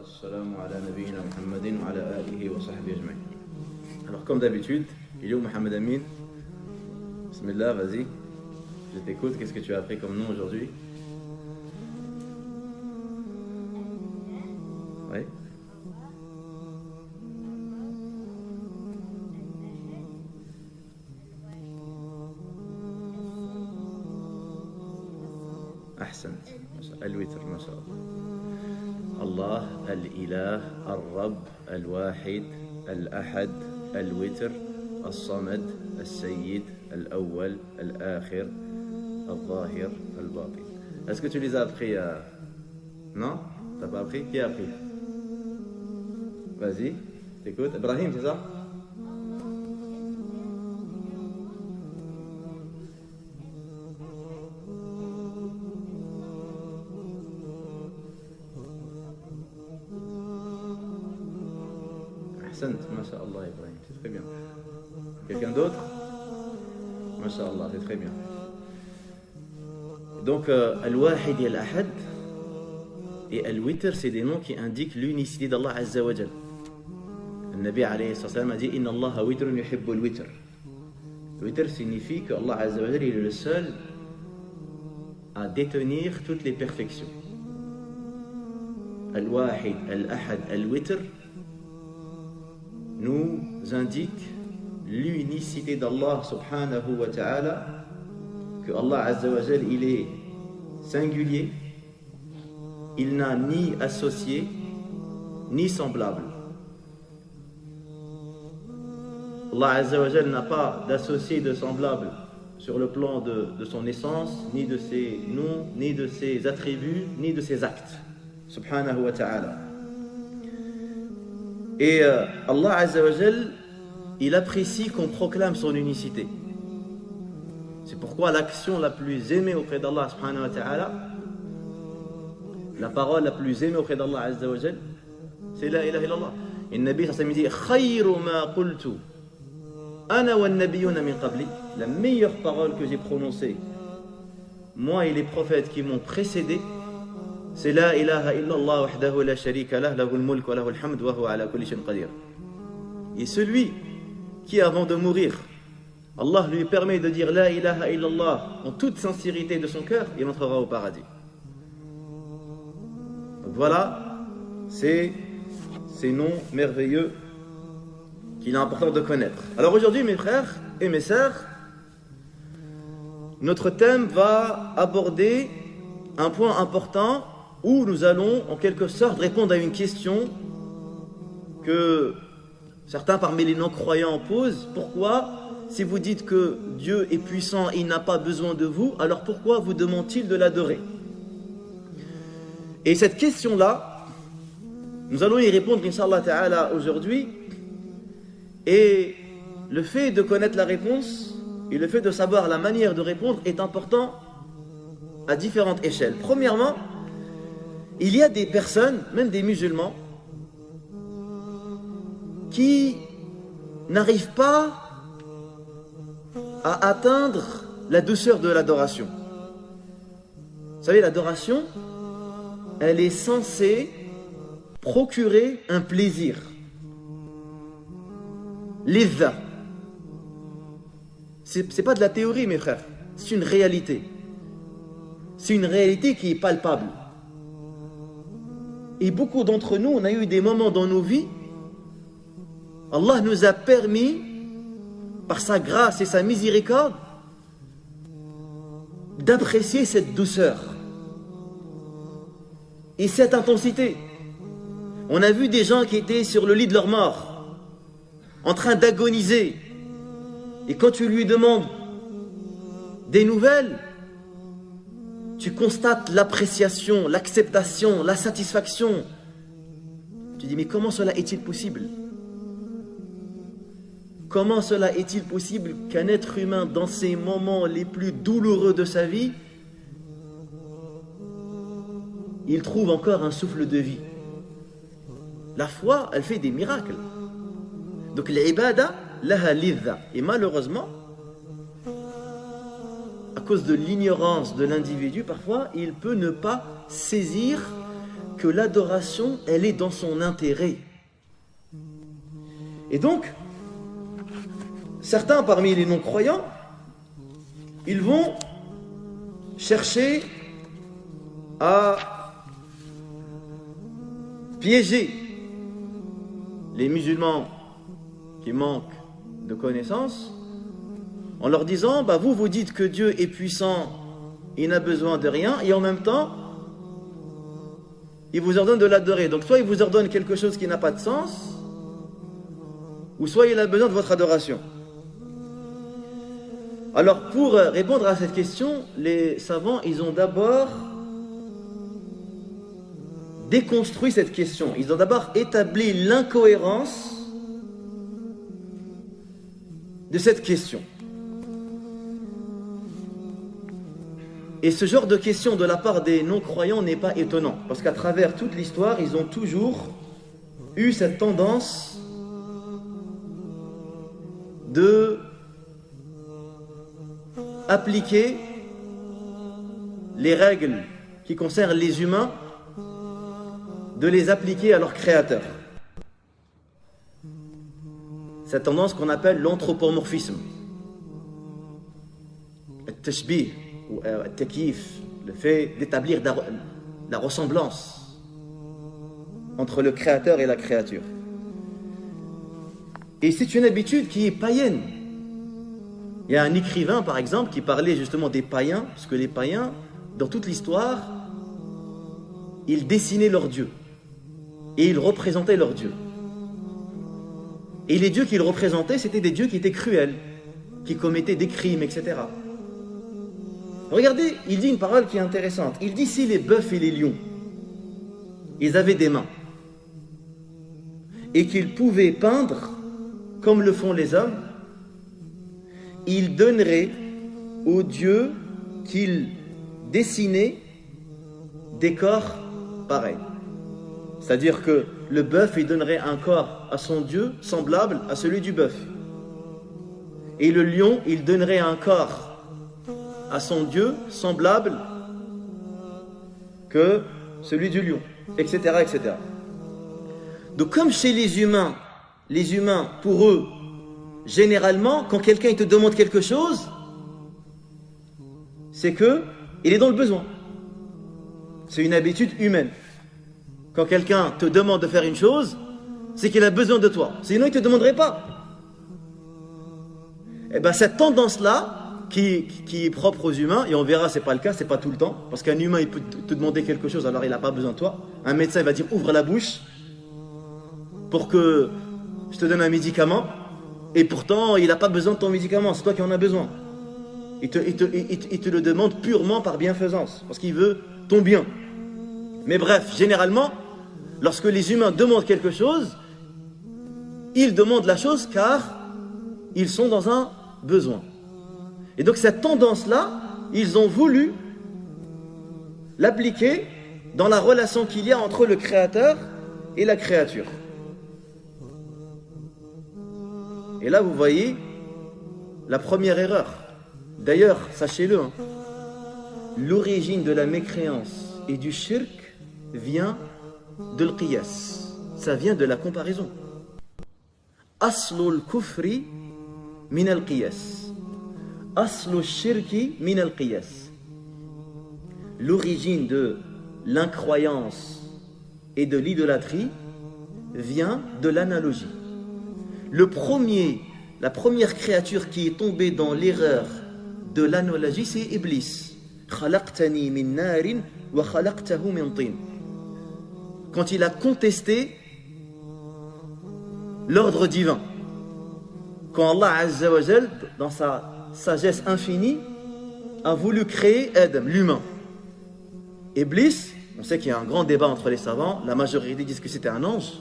والسلام على نبينا محمد وعلى آله وصحبه أجمعين. Alors comme d'habitude, il est où Mohamed Amin? Bismillah, vas-y. Je t'écoute, qu'est-ce que tu as appris comme nom aujourd'hui? Oui. أحسنت. الوتر ما شاء الله. الله الإله الرب الواحد الأحد الوتر الصمد السيد الأول الآخر الظاهر الباطن. Est-ce que tu les as appris Non? T'as pas appris? Qui a appris? Vas-y, t'écoutes. Ibrahim, c'est ça? Masha'Allah Ibrahim, c'est très bien. Quelqu'un d'autre? Masha'Allah, c'est très bien. Donc, Al-Wahid et Al-Ahad et Al-Witr, c'est des noms qui indiquent l'unicité d'Allah Azza wa Jal. Le Nabi alayhi salam a dit Inna Allah witrun yuhibbul witr. Le witr signifie que Allah Azza wa Jal est le seul à détenir toutes les perfections. Al-Wahid, Al-Ahad, Al-Witr nous indique l'unicité d'Allah subhanahu wa ta'ala, que Allah azza wa jal, il est singulier, il n'a ni associé ni semblable. Allah azza wa jal n'a pas d'associé de semblable sur le plan de son essence, ni de ses noms, ni de ses attributs, ni de ses actes subhanahu wa ta'ala. Et Allah Azza wa Jal, il apprécie qu'on proclame son unicité. C'est pourquoi l'action la plus aimée auprès d'Allah subhanahu wa ta'ala, la parole la plus aimée auprès d'Allah Azza wa Jal, c'est la ilaha illallah. Et le Nabi sallallahu alayhi wa sallam dit khayru ma qultu ana wa an-nabiyyuna min qabli, la meilleure parole que j'ai prononcée, moi et les prophètes qui m'ont précédé, c'est la ilaha illallah wahdahu la sharika lah lahul mulk wa lahul hamd wa huwa ala kulli shay'in qadir. Et celui qui avant de mourir, Allah lui permet de dire la ilaha illallah en toute sincérité de son cœur, il entrera au paradis. Donc voilà, c'est ces noms merveilleux qu'il est important de connaître. Alors aujourd'hui mes frères et mes sœurs, notre thème va aborder un point important où nous allons en quelque sorte répondre à une question que certains parmi les non-croyants posent. Pourquoi, si vous dites que Dieu est puissant et il n'a pas besoin de vous, alors pourquoi vous demande-t-il de l'adorer? Et cette question-là, nous allons y répondre, Inch'Allah Ta'ala, aujourd'hui. Et le fait de connaître la réponse et le fait de savoir la manière de répondre est important à différentes échelles. Premièrement, il y a des personnes, même des musulmans, qui n'arrivent pas à atteindre la douceur de l'adoration. Vous savez, l'adoration, elle est censée procurer un plaisir. L'idha. C'est pas de la théorie, mes frères, c'est une réalité. C'est une réalité qui est palpable. Et beaucoup d'entre nous, on a eu des moments dans nos vies, Allah nous a permis, par sa grâce et sa miséricorde, d'apprécier cette douceur et cette intensité. On a vu des gens qui étaient sur le lit de leur mort, en train d'agoniser. Et quand tu lui demandes des nouvelles, tu constates l'appréciation, l'acceptation, la satisfaction. Tu dis, mais comment cela est-il possible? Comment cela est-il possible qu'un être humain, dans ses moments les plus douloureux de sa vie, il trouve encore un souffle de vie? La foi, elle fait des miracles. Donc l'ibada, laha lidha. Et malheureusement, à cause de l'ignorance de l'individu, parfois, il peut ne pas saisir que l'adoration, elle est dans son intérêt. Et donc, certains parmi les non-croyants, ils vont chercher à piéger les musulmans qui manquent de connaissances en leur disant, vous dites que Dieu est puissant, il n'a besoin de rien, et en même temps, il vous ordonne de l'adorer. Donc soit il vous ordonne quelque chose qui n'a pas de sens, ou soit il a besoin de votre adoration. Alors pour répondre à cette question, les savants, ils ont d'abord déconstruit cette question. Ils ont d'abord établi l'incohérence de cette question. Et ce genre de question de la part des non-croyants n'est pas étonnant, parce qu'à travers toute l'histoire, ils ont toujours eu cette tendance de appliquer les règles qui concernent les humains, de les appliquer à leur créateur. Cette tendance qu'on appelle l'anthropomorphisme, le tashbih ou le takif, le fait d'établir la ressemblance entre le créateur et la créature. Et c'est une habitude qui est païenne. Il y a un écrivain, par exemple, qui parlait justement des païens, parce que les païens, dans toute l'histoire, ils dessinaient leurs dieux. Et ils représentaient leurs dieux. Et les dieux qu'ils représentaient, c'était des dieux qui étaient cruels, qui commettaient des crimes, etc. Regardez, il dit une parole qui est intéressante. Il dit, si les bœufs et les lions, ils avaient des mains, et qu'ils pouvaient peindre comme le font les hommes, ils donneraient aux dieux qu'ils dessinaient des corps pareils. C'est-à-dire que le bœuf, il donnerait un corps à son dieu semblable à celui du bœuf. Et le lion, il donnerait un corps à son dieu semblable que celui du lion, etc., etc. Donc comme chez les humains, pour eux, généralement, quand quelqu'un te demande quelque chose, c'est que il est dans le besoin. C'est une habitude humaine. Quand quelqu'un te demande de faire une chose, c'est qu'il a besoin de toi. Sinon, il ne te demanderait pas. Et bien, cette tendance-là, qui est propre aux humains, et on verra, ce n'est pas le cas, ce n'est pas tout le temps, parce qu'un humain, il peut te demander quelque chose, alors il n'a pas besoin de toi. Un médecin, il va dire, ouvre la bouche pour que je te donne un médicament, et pourtant, il n'a pas besoin de ton médicament, c'est toi qui en as besoin. Il te le demande purement par bienfaisance, parce qu'il veut ton bien. Mais bref, généralement, lorsque les humains demandent quelque chose, ils demandent la chose car ils sont dans un besoin. Et donc cette tendance-là, ils ont voulu l'appliquer dans la relation qu'il y a entre le créateur et la créature. Et là, vous voyez la première erreur. D'ailleurs, sachez-le, l'origine de la mécréance et du shirk vient de l'qiyas. Ça vient de la comparaison. Aslul kufri min al-qiyas. Aslul shirki min al-qiyas. L'origine de l'incroyance et de l'idolâtrie vient de l'analogie. La première créature qui est tombée dans l'erreur de l'analogie, c'est Iblis. Khalaqtani min narin wa khalaqtahu min tin. Quand il a contesté l'ordre divin, quand Allah Azza wa Jal, dans sa sagesse infinie, a voulu créer Adam, l'humain. Iblis, on sait qu'il y a un grand débat entre les savants, la majorité disent que c'était un ange,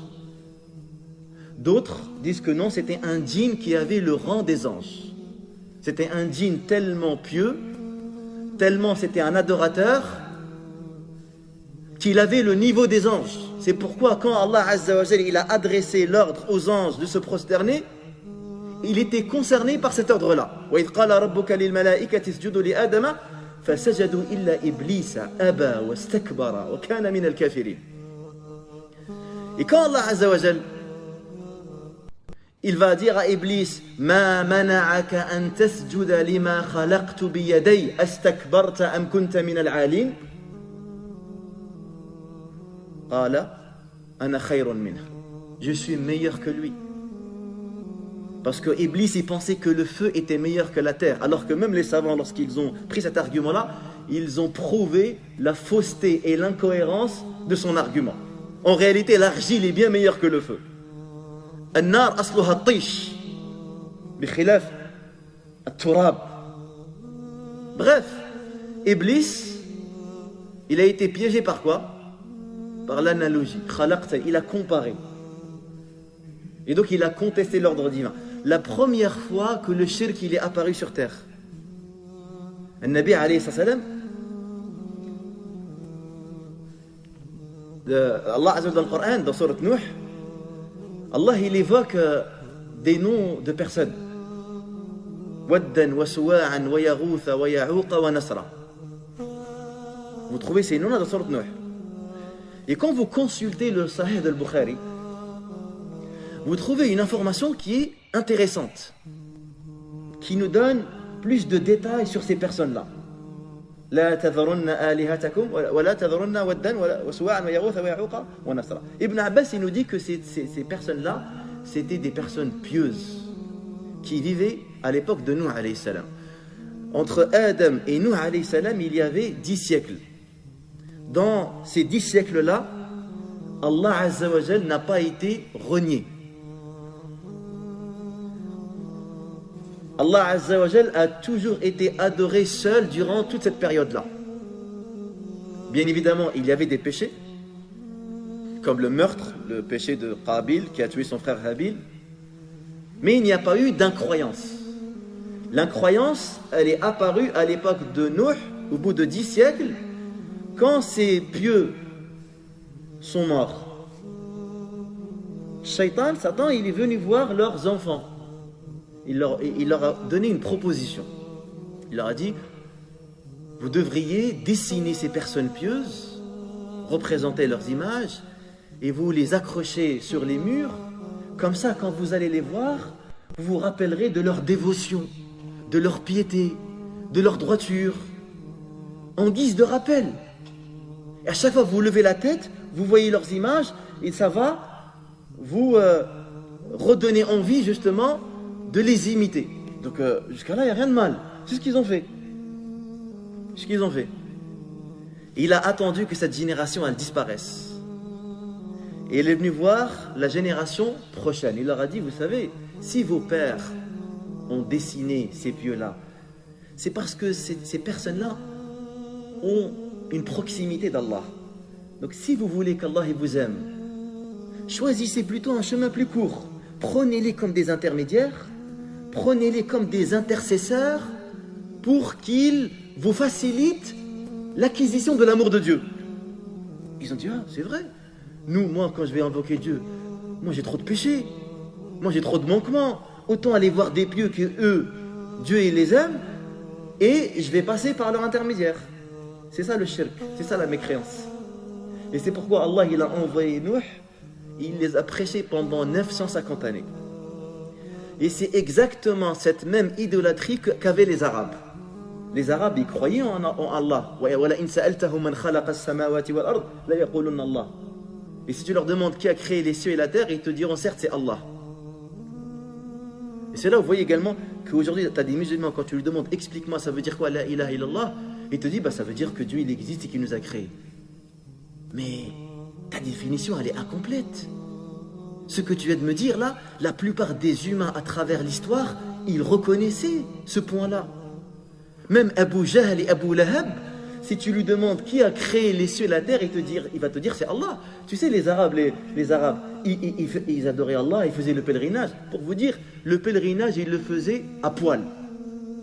d'autres disent que non, c'était un djinn qui avait le rang des anges. C'était un djinn tellement pieux, tellement c'était un adorateur, qu'il avait le niveau des anges. C'est pourquoi quand Allah Azza wa Jalla, il a adressé l'ordre aux anges de se prosterner, il était concerné par cet ordre-là. وَإِذْ قَالَ رَبُّكَ لِلْمَلَائِكَةِ اسْجُدُوا لِآدَمَ فَسَجَدُوا إِلَّا إِبْلِيسَ أَبَى وَاسْتَكْبَرَ وَكَانَ مِنَ الْكَافِرِينَ. Et quand Allah Azza wa Jal, il va dire à Iblis, Ma mana'aka an tasjuda lima khalaqtu biyaday astakbarta am kunta min al-'alin. Qala ana khayrun minhu. Je suis meilleur que lui. Parce que Iblis, il pensait que le feu était meilleur que la terre. Alors que même les savants, lorsqu'ils ont pris cet argument-là, ils ont prouvé la fausseté et l'incohérence de son argument. En réalité, l'argile est bien meilleure que le feu. النار أصلها الطيش بخلاف التراب. Bref, Iblis, il a été piégé par quoi? Par l'analogie. Il a comparé. Et donc il a contesté l'ordre divin. La première fois que le shirk il est apparu sur terre. Le-Nabi alayhi salam, Allah Azza wa Jalla dans le Coran, dans Surat Nuh, Allah il évoque des noms de personnes. Waddan wa Suwa'an wa Yaghutha wa Ya'uqa wa Nasra. Vous trouvez ces noms-là dans Surat Nuh. Et quand vous consultez le Sahih al-Bukhari, vous trouvez une information qui est intéressante, qui nous donne plus de détails sur ces personnes-là. لا تذرن آلهتكم ولا تذرن ودا وسواعا ويغوث ويعوق ونسرا. Ibn Abbas il nous dit que ces personnes-là, c'était des personnes pieuses qui vivaient à l'époque de Nuh alayhi salam. Entre Adam et Nuh alayhi salam, il y avait 10 siècles. Dans ces 10 siècles-là, Allah Azza wa Jal n'a pas été renié. Allah Azza wa Jal a toujours été adoré seul durant toute cette période-là. Bien évidemment, il y avait des péchés, comme le meurtre, le péché de Qabil qui a tué son frère Habil, mais il n'y a pas eu d'incroyance. L'incroyance, elle est apparue à l'époque de Nuh, au bout de 10 siècles, quand ces pieux sont morts. Satan, il est venu voir leurs enfants. Il leur a donné une proposition. Il leur a dit, vous devriez dessiner ces personnes pieuses, représenter leurs images, et vous les accrocher sur les murs. Comme ça, quand vous allez les voir, vous vous rappellerez de leur dévotion, de leur piété, de leur droiture, en guise de rappel. Et à chaque fois que vous levez la tête, vous voyez leurs images, et ça va vous redonner envie, justement, de les imiter. Donc jusqu'à là, il n'y a rien de mal. C'est ce qu'ils ont fait. C'est ce qu'ils ont fait. Il a attendu que cette génération, elle disparaisse. Et il est venu voir la génération prochaine. Il leur a dit, vous savez, si vos pères ont dessiné ces pieux-là, c'est parce que ces personnes-là ont une proximité d'Allah. Donc si vous voulez qu'Allah vous aime, choisissez plutôt un chemin plus court. Prenez-les comme des intermédiaires, prenez-les comme des intercesseurs pour qu'ils vous facilitent l'acquisition de l'amour de Dieu. Ils ont dit, ah, c'est vrai. Moi, quand je vais invoquer Dieu, moi j'ai trop de péchés, moi j'ai trop de manquements. Autant aller voir des pieux que eux, Dieu il les aime, et je vais passer par leur intermédiaire. C'est ça le shirk, c'est ça la mécréance. Et c'est pourquoi Allah il a envoyé Nuh, il les a prêchés pendant 950 années. Et c'est exactement cette même idolâtrie qu'avaient les Arabes. Les Arabes, ils croyaient en Allah. Et si tu leur demandes qui a créé les cieux et la terre, ils te diront certes c'est Allah. Et c'est là où vous voyez également qu'aujourd'hui, tu as des musulmans, quand tu lui demandes explique-moi ça veut dire quoi la ilaha illallah, il te dit ça veut dire que Dieu il existe et qu'il nous a créés. Mais ta définition elle est incomplète. Ce que tu viens de me dire là, la plupart des humains à travers l'histoire, ils reconnaissaient ce point-là. Même Abu Jahl et Abu Lahab, si tu lui demandes qui a créé les cieux et la terre, il va te dire c'est Allah. Tu sais les Arabes, ils adoraient Allah, ils faisaient le pèlerinage. Pour vous dire, le pèlerinage, ils le faisaient à poil,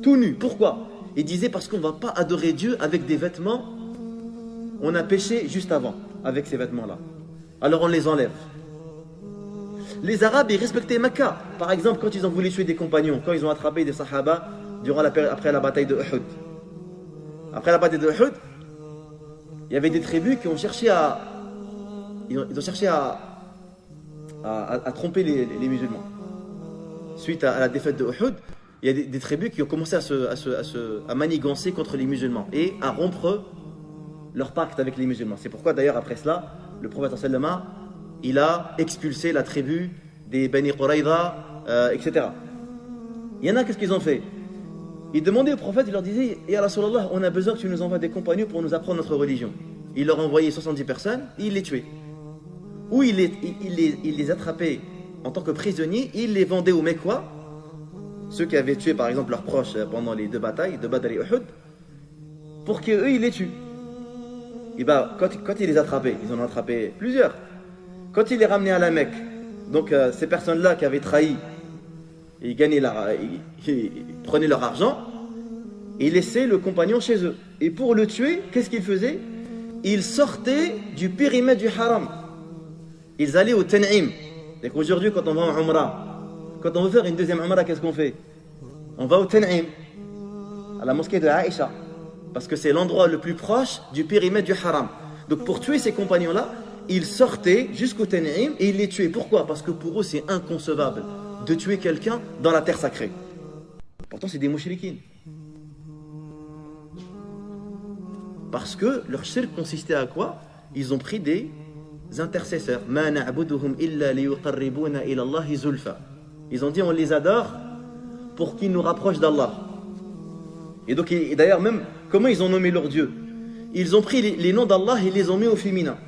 tout nu. Pourquoi? Ils disaient parce qu'on ne va pas adorer Dieu avec des vêtements. On a péché juste avant avec ces vêtements-là. Alors on les enlève. Les Arabes, ils respectaient Mecca. Par exemple, quand ils ont voulu tuer des compagnons, quand ils ont attrapé des Sahaba après la bataille de Uhud. Après la bataille de Uhud, il y avait des tribus qui ont cherché à à tromper les musulmans. Suite à la défaite de Uhud, il y a des tribus qui ont commencé à manigancer contre les musulmans et à rompre leur pacte avec les musulmans. C'est pourquoi d'ailleurs après cela, le prophète sallallahu il a expulsé la tribu des Bani Quraïda, etc. Il y en a, qu'est-ce qu'ils ont fait? Ils demandaient au prophète, ils leur disaient: Ya Rasulallah, on a besoin que tu nous envoies des compagnons pour nous apprendre notre religion. Il leur envoyait 70 personnes et il les tuait. Ou il les attrapait en tant que prisonniers, il les vendait aux Mecquois, ceux qui avaient tué par exemple leurs proches pendant les deux batailles, de Badr et Uhud, pour qu'eux ils les tuent. Et bien, quand il les attrapait, ils en ont attrapé plusieurs. Quand il les ramenait à la Mecque, donc ces personnes-là qui avaient trahi, ils prenaient leur argent et ils laissaient le compagnon chez eux. Et pour le tuer, qu'est-ce qu'ils faisaient? Ils sortaient du périmètre du haram. Ils allaient au Tan'im. Donc aujourd'hui, quand on va en Umrah, quand on veut faire une deuxième Umrah, qu'est-ce qu'on fait? On va au Tan'im, à la mosquée de Aïcha, parce que c'est l'endroit le plus proche du périmètre du haram. Donc pour tuer ces compagnons-là, ils sortaient jusqu'au Tan'im et ils les tuaient. Pourquoi? Parce que pour eux, c'est inconcevable de tuer quelqu'un dans la terre sacrée. Pourtant, c'est des mouchriquines. Parce que leur shirk consistait à quoi? Ils ont pris des intercesseurs. Ma na'buduhum illa liyuqarribuna ila Allahi zulfa. Ils ont dit on les adore pour qu'ils nous rapprochent d'Allah. Et donc, d'ailleurs, même, comment ils ont nommé leur Dieu? Ils ont pris les noms d'Allah et les ont mis au féminin.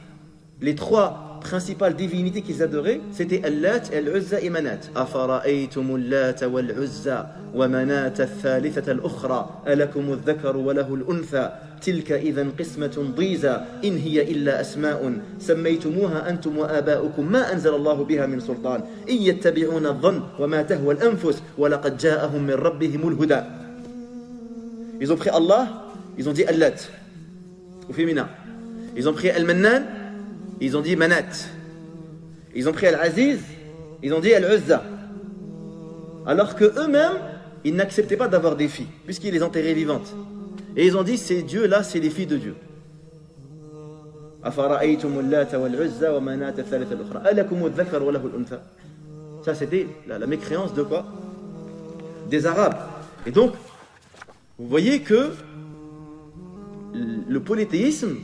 Les trois principales divinités qu'ils adoraient, c'était Allat, Al-Uzza et Manat. Afara'aytum Allata wal-Uzza wa Manat al-Thalithata al-Ukhra alakum al-Dhakar wa lahu al-Untha tilka idhan qismatun dhiza in hiya illa asma'un sammaytumuha antum wa aba'ukum ma anzala Allahu biha min sultan in yattabi'una adh-dhann wa ma tahwa al-anfus wa laqad ja'ahum min rabbihim al-huda. Ils ont pris Allah, ils ont dit Allat au féminin. Ils ont pris Al-Mannan, ils ont dit Manat. Ils ont pris Al-Aziz, ils ont dit Al-Uzza. Alors que eux-mêmes, ils n'acceptaient pas d'avoir des filles, puisqu'ils les enterraient vivantes. Et ils ont dit, ces dieux-là, c'est les filles de Dieu. Ça, c'était la mécréance de quoi? Des Arabes. Et donc, vous voyez que le polythéisme,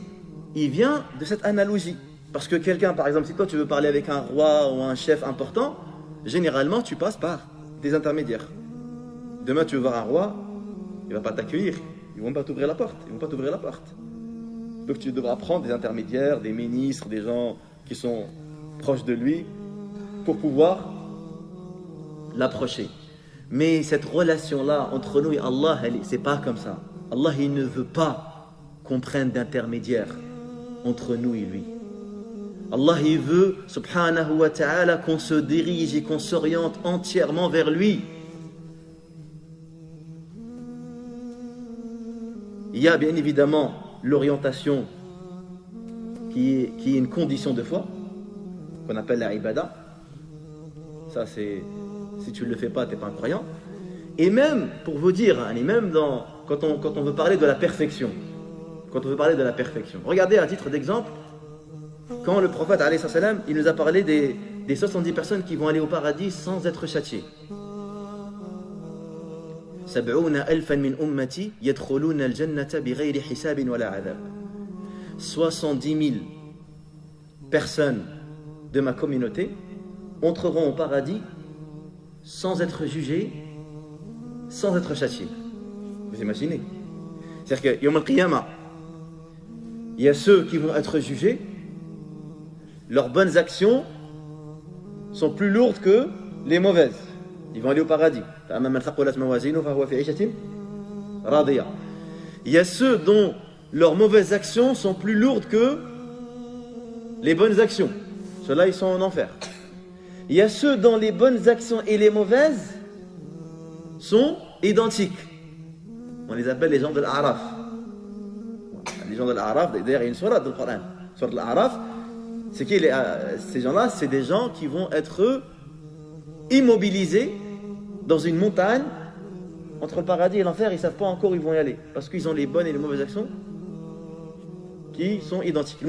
il vient de cette analogie. Parce que quelqu'un, par exemple, si toi tu veux parler avec un roi ou un chef important, généralement tu passes par des intermédiaires. Demain tu veux voir un roi, il ne va pas t'accueillir, ils ne vont pas t'ouvrir la porte. Donc tu devras prendre des intermédiaires, des ministres, des gens qui sont proches de lui pour pouvoir l'approcher. Mais cette relation-là entre nous et Allah, c'est pas comme ça. Allah, il ne veut pas qu'on prenne d'intermédiaire entre nous et lui. Allah, il veut, subhanahu wa ta'ala, qu'on se dirige et qu'on s'oriente entièrement vers lui. Il y a bien évidemment l'orientation qui est une condition de foi, qu'on appelle la ibada. Ça, c'est, si tu ne le fais pas, tu n'es pas un croyant. Et même, pour vous dire, même quand on veut parler de la perfection, regardez à titre d'exemple, quand le prophète alayhi salam, il nous a parlé des 70 personnes qui vont aller au paradis sans être châtiées. 70 000 personnes de ma communauté entreront au paradis sans être jugées, sans être châtiées. Vous imaginez? C'est-à-dire que Yawm al-Qiyamah, il y a ceux qui vont être jugés, leurs bonnes actions sont plus lourdes que les mauvaises. Ils vont aller au paradis. Il y a ceux dont leurs mauvaises actions sont plus lourdes que les bonnes actions. Ceux-là, ils sont en enfer. Il y a ceux dont les bonnes actions et les mauvaises sont identiques. On les appelle les gens de l'Araf. Les gens de l'Araf, d'ailleurs, il y a une sourate dans le Coran. Sourate l'Araf, c'est qui ces gens-là? C'est des gens qui vont être immobilisés dans une montagne entre le paradis et l'enfer. Ils ne savent pas encore où ils vont y aller parce qu'ils ont les bonnes et les mauvaises actions qui sont identiques,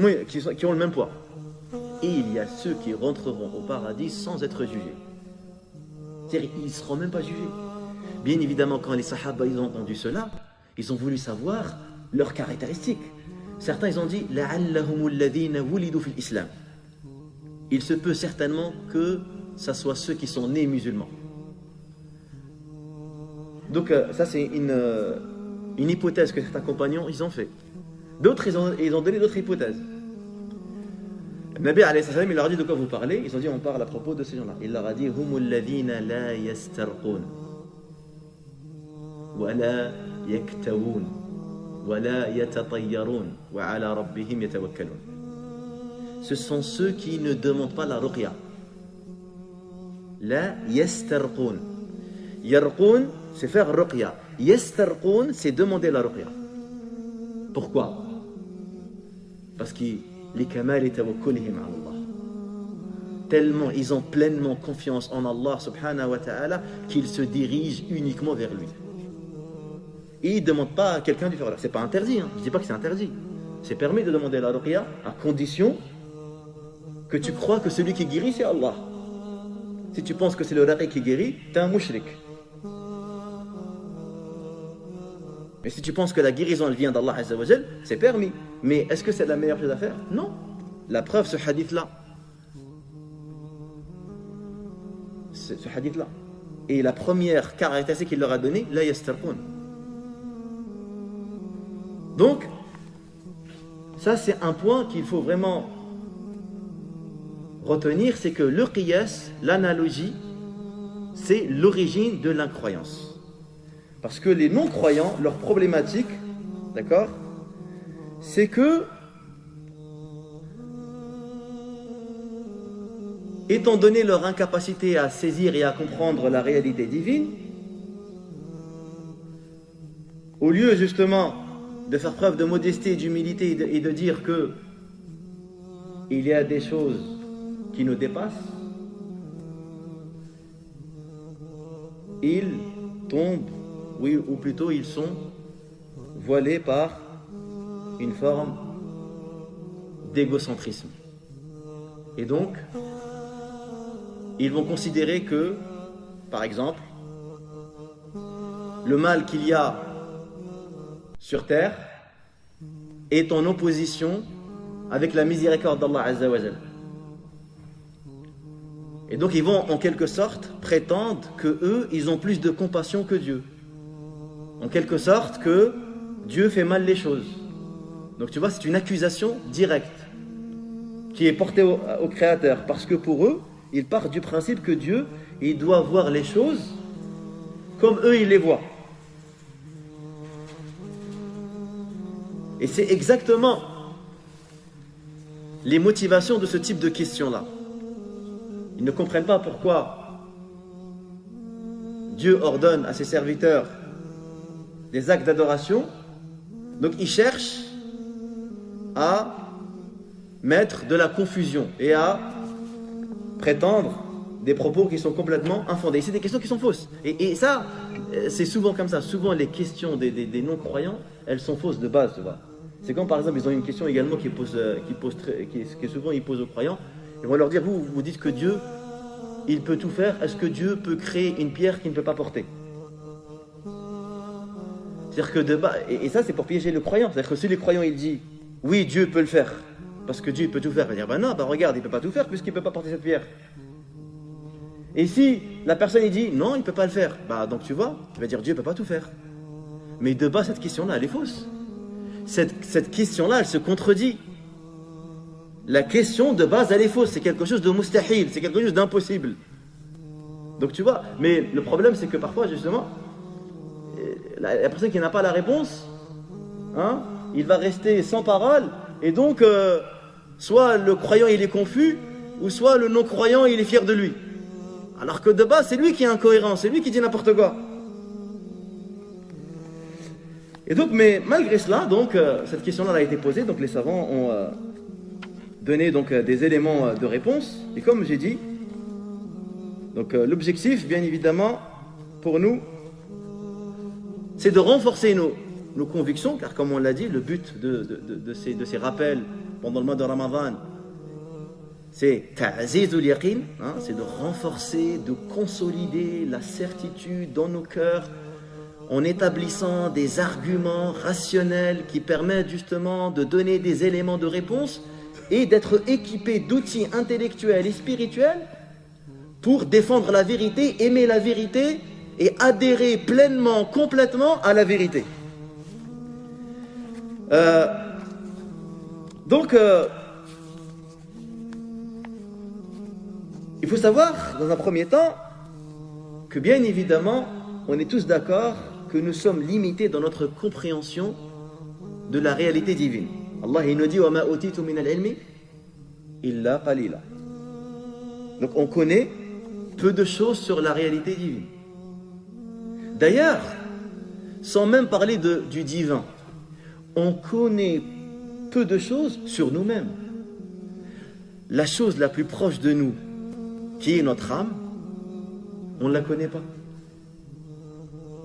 qui ont le même poids. et il y a ceux qui rentreront au paradis sans être jugés. C'est-à-dire, ils ne seront même pas jugés. Bien évidemment, quand les Sahaba ils ont entendu cela, ils ont voulu savoir leurs caractéristiques. Certains ils ont dit لَعَلَّهُمُ الَّذِينَ وُلِدُوا فِي الْإِسْلَامِ. Il se peut certainement que ce soit ceux qui sont nés musulmans. Donc ça c'est une hypothèse que certains compagnons ils ont fait. D'autres ils ont donné d'autres hypothèses. Le Nabi alayhi salam il leur a dit de quoi vous parlez. Ils ont dit on parle à propos de ces gens-là. Il leur a dit هُمُ الَّذِينَ لَا يَسْتَرْقُونَ وَلَا يَكْتَوُونَ وَلَا يَتَطَيَّرُونَ وَعَلَى رَبِّهِمْ يَتَوَكَّلُونَ. Ce sont ceux qui ne demandent pas la ruqya. La yastarqoun. Yarqoun, c'est faire ruqya. Yastarqoun, c'est demander la ruqya. Pourquoi? Parce qu'ils likamali tawakkulihim ala Allah. Tellement ils ont pleinement confiance en Allah subhanahu wa ta'ala qu'ils se dirigent uniquement vers lui. Et ils ne demandent pas à quelqu'un de faire. C'est pas interdit, hein. Je ne dis pas que c'est interdit. C'est permis de demander la ruqya à condition que tu crois que celui qui guérit c'est Allah. Si tu penses que c'est le raqi qui guérit, tu es un mushrik. Mais si tu penses que la guérison elle vient d'Allah Azza wa Jal, c'est permis. Mais est-ce que c'est la meilleure chose à faire? Non. La preuve, ce hadith-là. Ce hadith-là. Et la première caractéristique qu'il leur a donnée, la yastarqoun. Donc, ça c'est un point qu'il faut vraiment retenir, c'est que le qiyas, l'analogie, c'est l'origine de l'incroyance. Parce que les non-croyants, leur problématique, d'accord, c'est que, étant donné leur incapacité à saisir et à comprendre la réalité divine, au lieu justement de faire preuve de modestie et d'humilité et de dire que il y a des choses qui nous dépassent, ils tombent, oui, ou plutôt ils sont voilés par une forme d'égocentrisme. Et donc, ils vont considérer que, par exemple, le mal qu'il y a sur terre est en opposition avec la miséricorde d'Allah Azza wa Jal. Et donc ils vont en quelque sorte prétendre que eux, ils ont plus de compassion que Dieu. En quelque sorte que Dieu fait mal les choses. Donc tu vois, c'est une accusation directe qui est portée au Créateur. Parce que pour eux, ils partent du principe que Dieu, il doit voir les choses comme eux, ils les voient. Et c'est exactement les motivations de ce type de questions-là. Ils ne comprennent pas pourquoi Dieu ordonne à ses serviteurs des actes d'adoration. Donc ils cherchent à mettre de la confusion et à prétendre des propos qui sont complètement infondés. C'est des questions qui sont fausses. Et ça, c'est souvent comme ça. Souvent les questions des non-croyants, elles sont fausses de base, tu vois. C'est comme par exemple, ils ont une question également qui souvent ils posent aux croyants. Ils vont leur dire, vous dites que Dieu, il peut tout faire. Est-ce que Dieu peut créer une pierre qu'il ne peut pas porter? C'est-à-dire que de bas, et ça c'est pour piéger le croyant. C'est-à-dire que si les croyants ils disent, oui Dieu peut le faire, parce que Dieu peut tout faire, il va dire, ben non, ben regarde, il ne peut pas tout faire puisqu'il ne peut pas porter cette pierre. Et si la personne il dit, non, il ne peut pas le faire, bah donc tu vois, il va dire, Dieu ne peut pas tout faire. Mais de bas, cette question-là, elle est fausse. Cette question-là, elle se contredit. La question de base, elle est fausse. C'est quelque chose de mustahil, c'est quelque chose d'impossible. Donc tu vois, mais le problème, c'est que parfois, justement, la personne qui n'a pas la réponse, hein, il va rester sans parole, et donc, soit le croyant, il est confus, ou soit le non-croyant, il est fier de lui. Alors que de base, c'est lui qui est incohérent, c'est lui qui dit n'importe quoi. Et donc, mais malgré cela, donc, cette question-là a été posée, donc les savants ont donné donc, des éléments de réponse. Et comme j'ai dit, donc, l'objectif, bien évidemment, pour nous, c'est de renforcer nos convictions, car comme on l'a dit, le but de ces rappels pendant le mois de Ramadan, c'est ta'zizul yaqin, hein, c'est de renforcer, de consolider la certitude dans nos cœurs en établissant des arguments rationnels qui permettent justement de donner des éléments de réponse et d'être équipé d'outils intellectuels et spirituels pour défendre la vérité, aimer la vérité et adhérer pleinement, complètement à la vérité. Donc, il faut savoir, dans un premier temps, que bien évidemment, on est tous d'accord que nous sommes limités dans notre compréhension de la réalité divine. Allah il nous dit وَمَا أُوتِيتُ مِنَ الْعِلْمِ إِلَّا قَلِيلًا. Donc on connaît peu de choses sur la réalité divine. D'ailleurs, sans même parler du divin, on connaît peu de choses sur nous-mêmes. La chose la plus proche de nous, qui est notre âme, on ne la connaît pas.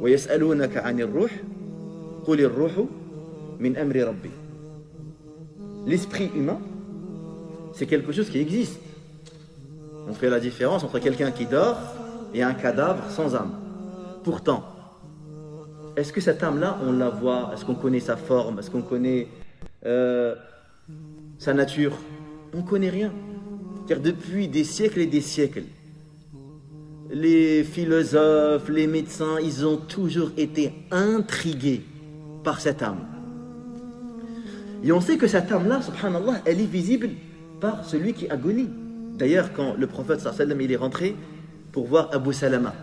وَيَسْأَلُونَكَ عَنِ الرُّوحِ قُلِ الرُّوحُ مِنْ أَمْرِ رَبِّي. L'esprit humain, c'est quelque chose qui existe. On fait la différence entre quelqu'un qui dort et un cadavre sans âme. Pourtant, est-ce que cette âme-là, on la voit? Est-ce qu'on connaît sa forme? Est-ce qu'on connaît sa nature? On ne connaît rien. Car depuis des siècles et des siècles, les philosophes, les médecins, ils ont toujours été intrigués par cette âme. Et on sait que cette âme-là, subhanallah, elle est visible par celui qui agonie. D'ailleurs, quand le prophète sallallahu alayhi wa sallam, il est rentré pour voir Abu Salama,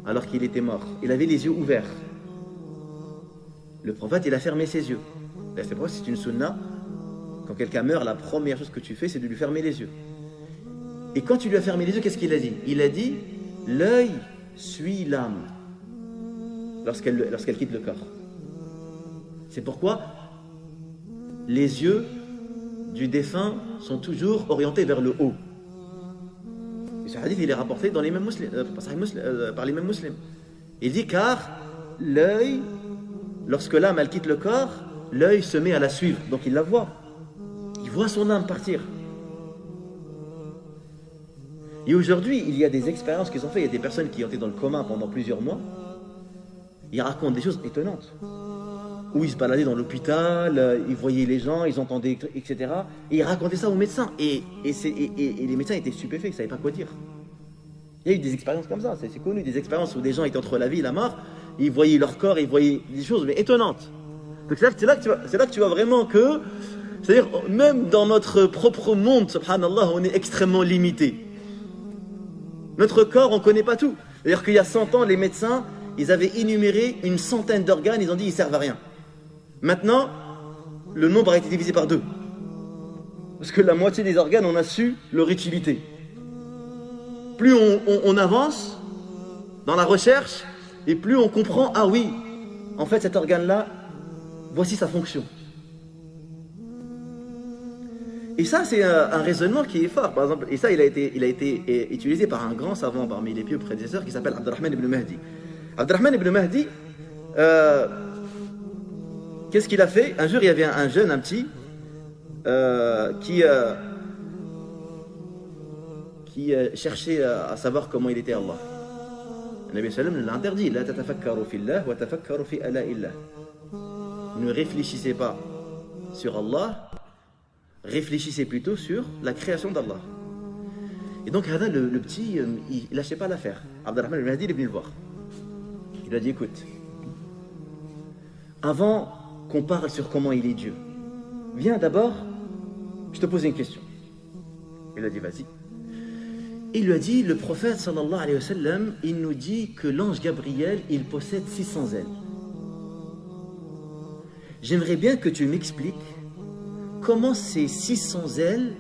alors qu'il était mort, il avait les yeux ouverts. Le prophète, il a fermé ses yeux. C'est pourquoi c'est une sunna. Quand quelqu'un meurt, la première chose que tu fais, c'est de lui fermer les yeux. Et quand tu lui as fermé les yeux, qu'est-ce qu'il a dit? Il a dit, l'œil suit l'âme lorsqu'elle quitte le corps. C'est pourquoi les yeux du défunt sont toujours orientés vers le haut. Et ce hadith, il est rapporté dans les mêmes par les mêmes musulmans. Il dit, car l'œil, lorsque l'âme elle quitte le corps, l'œil se met à la suivre, donc il la voit. Il voit son âme partir. Et aujourd'hui, il y a des expériences qui sont faites. Il y a des personnes qui ont été dans le coma pendant plusieurs mois. Ils racontent des choses étonnantes. Où ils se baladaient dans l'hôpital, ils voyaient les gens, ils entendaient, etc. Et ils racontaient ça aux médecins. Et les médecins étaient stupéfaits, ils ne savaient pas quoi dire. Il y a eu des expériences comme ça, c'est connu. Des expériences où des gens étaient entre la vie et la mort. Ils voyaient leur corps, ils voyaient des choses mais étonnantes. Donc c'est là que tu vois vraiment que, c'est-à-dire même dans notre propre monde, subhanallah, on est extrêmement limité. Notre corps, on ne connaît pas tout. C'est-à-dire qu'il y a 100 ans, les médecins, ils avaient énuméré une centaine d'organes, ils ont dit ils ne servent à rien. Maintenant, le nombre a été divisé par 2. Parce que la moitié des organes, on a su leur utilité. Plus on avance dans la recherche, et plus on comprend, ah oui, en fait cet organe-là, voici sa fonction. Et ça, c'est un raisonnement qui est fort. Par exemple, et ça, il a été utilisé par un grand savant parmi les pieux prédécesseurs qui s'appelle Abdurrahman ibn Mahdi. Abdurrahman ibn Mahdi, qu'est-ce qu'il a fait? Un jour, il y avait un jeune, un petit, qui cherchait à savoir comment il était Allah. Le Nabi sallam l'a interdit. La tatafakkaru fillah wa tafakkaru fi ala'illah. Ne réfléchissez pas sur Allah, réfléchissez plutôt sur la création d'Allah. Et donc, le petit, il ne lâchait pas l'affaire. Abdurrahman ibn Mahdi, il est venu le voir. Il lui a dit, écoute, avant qu'on parle sur comment il est Dieu, viens d'abord, je te pose une question. Il a dit, vas-y. Il lui a dit, le prophète sallallahu alayhi wa sallam, il nous dit que l'ange Gabriel, il possède 600 ailes. J'aimerais bien que tu m'expliques comment ces 600 ailes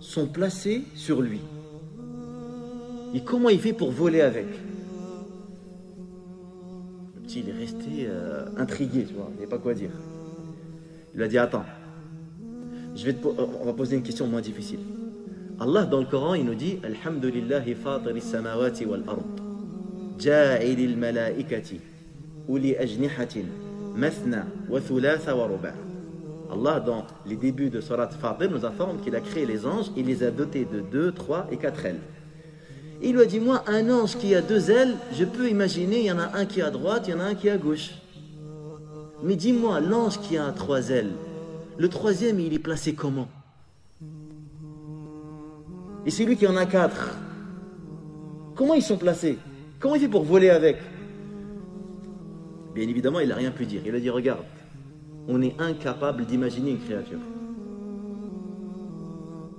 sont placées sur lui. Et comment il fait pour voler avec. Le petit, il est resté intrigué, tu vois, il n'y a pas quoi dire. Il lui a dit, attends, on va poser une question moins difficile. Allah, dans le Coran, il nous dit Alhamdulillahi fatiri samawati wal ard ja'ilil malaikati uli ajnihatin mathna wa thulatha wa ruba'. Allah, dans les débuts de Surat Fatir, nous informe qu'il a créé les anges, il les a dotés de 2, 3 et 4 ailes. Et il lui a dit, moi, un ange qui a 2 ailes, je peux imaginer, il y en a un qui est à droite, il y en a un qui est à gauche. Mais dis-moi, l'ange qui a 3 ailes, le 3e, il est placé comment? Et celui qui en a 4, comment ils sont placés? Comment il fait pour voler avec? Bien évidemment, il n'a rien pu dire. Il a dit, regarde, on est incapable d'imaginer une créature.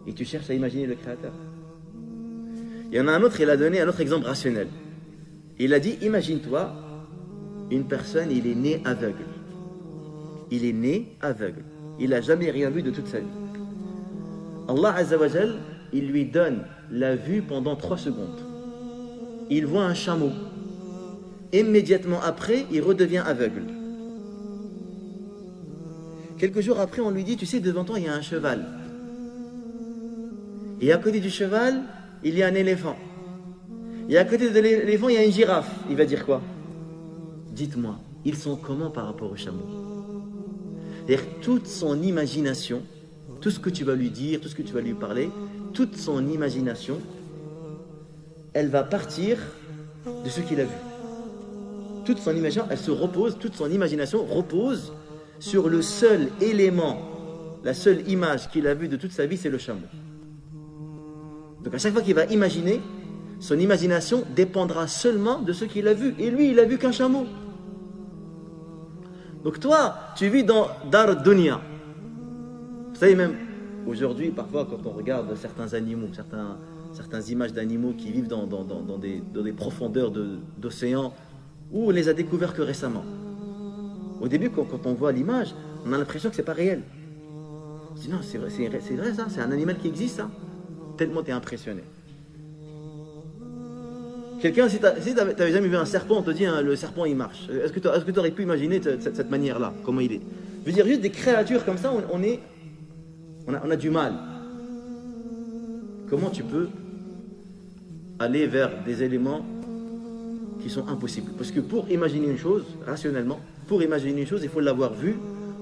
Et tu cherches à imaginer le créateur. Il y en a un autre, il a donné un autre exemple rationnel. Il a dit, imagine-toi, une personne, il est né aveugle. Il est né aveugle. Il n'a jamais rien vu de toute sa vie. Allah Azza wa Jal, il lui donne la vue pendant 3 secondes. Il voit un chameau. Immédiatement après, il redevient aveugle. Quelques jours après, on lui dit, tu sais, devant toi, il y a un cheval. Et à côté du cheval, il y a un éléphant. Et à côté de l'éléphant, il y a une girafe. Il va dire quoi? Dites-moi, ils sont comment par rapport au chameau? C'est-à-dire, toute son imagination, tout ce que tu vas lui dire, tout ce que tu vas lui parler, toute son imagination, elle va partir de ce qu'il a vu. Toute son imagination, elle se repose, toute son imagination repose sur le seul élément, la seule image qu'il a vue de toute sa vie, c'est le chameau. Donc à chaque fois qu'il va imaginer, son imagination dépendra seulement de ce qu'il a vu. Et lui, il a vu qu'un chameau. Donc toi, tu vis dans Dar Dunya. Vous savez même, aujourd'hui, parfois, quand on regarde certains animaux, certaines images d'animaux qui vivent dans des profondeurs d'océan, où on les a découverts que récemment. Au début, quand on voit l'image, on a l'impression que c'est pas réel. On se dit non, c'est vrai ça, c'est un animal qui existe ça. Tellement tu es impressionné. Quelqu'un, si tu n'avais jamais vu un serpent, on te dit hein, le serpent il marche. Est-ce que tu aurais pu imaginer cette manière-là, comment il est? Je veux dire, juste des créatures comme ça, on a du mal. Comment tu peux aller vers des éléments qui sont impossibles? Parce que pour imaginer une chose, rationnellement, pour imaginer une chose, il faut l'avoir vue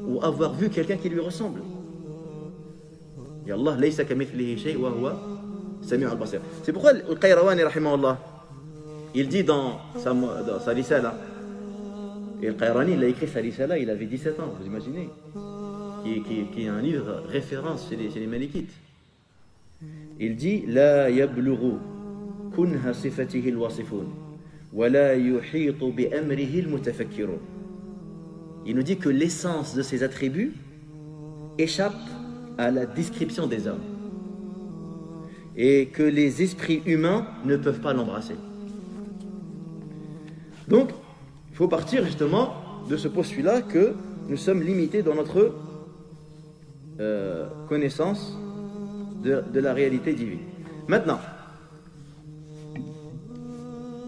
ou avoir vu quelqu'un qui lui ressemble. Et Allah, laysa kamithlihi shay wa huwa sami'ul basir. C'est pourquoi Al-Qayrawani, rahimahullah, il dit dans sa risala, et Al-Qayrawani, il a écrit sa risala, il avait 17 ans, vous imaginez, qui est un livre référence chez les Malikites. Il dit, la yablughu kunha sifatihi al-wasifun wa la yuhitu bi amrihi al-mutafakkirun. Il nous dit que l'essence de ses attributs échappe à la description des hommes et que les esprits humains ne peuvent pas l'embrasser. Donc, il faut partir justement de ce postulat que nous sommes limités dans notre connaissance de la réalité divine. Maintenant,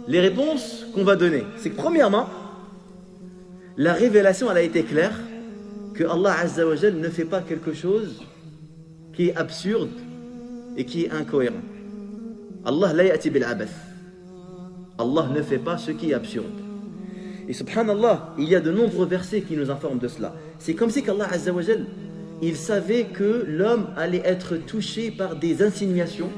les réponses qu'on va donner, c'est que premièrement, la révélation elle a été claire que Allah Azza wa Jal ne fait pas quelque chose qui est absurde et qui est incohérent. Allah la ya'ti bil abath. Allah ne fait pas ce qui est absurde. Et subhanallah, il y a de nombreux versets qui nous informent de cela. C'est comme si qu'Allah Azza wa Jal, il savait que l'homme allait être touché par des insinuations.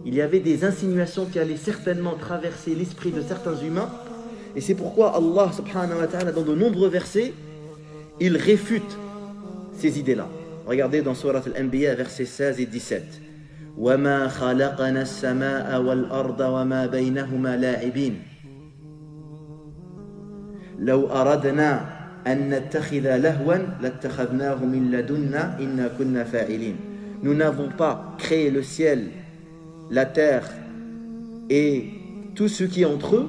Il y avait des insinuations qui allaient certainement traverser l'esprit de certains humains. Et c'est pourquoi Allah subhanahu wa ta'ala, dans de nombreux versets, il réfute ces idées-là. Regardez dans Surat Al-Anbiya, versets 16 et 17. وَمَا خَلَقَنَا السَّمَاءَ وَالْأَرْضَ وَمَا بَيْنَهُمَا لَاعِبِينَ لَوْ أَرَدْنَا أَن نَتَّخِذَ لَهْوًا لَاتَّخَذْنَاهُ مِن لَدُنَّا إِنَّا كُنَّا فَاعِلِينَ. Nous n'avons pas créé le ciel, la terre et tout ce qui est entre eux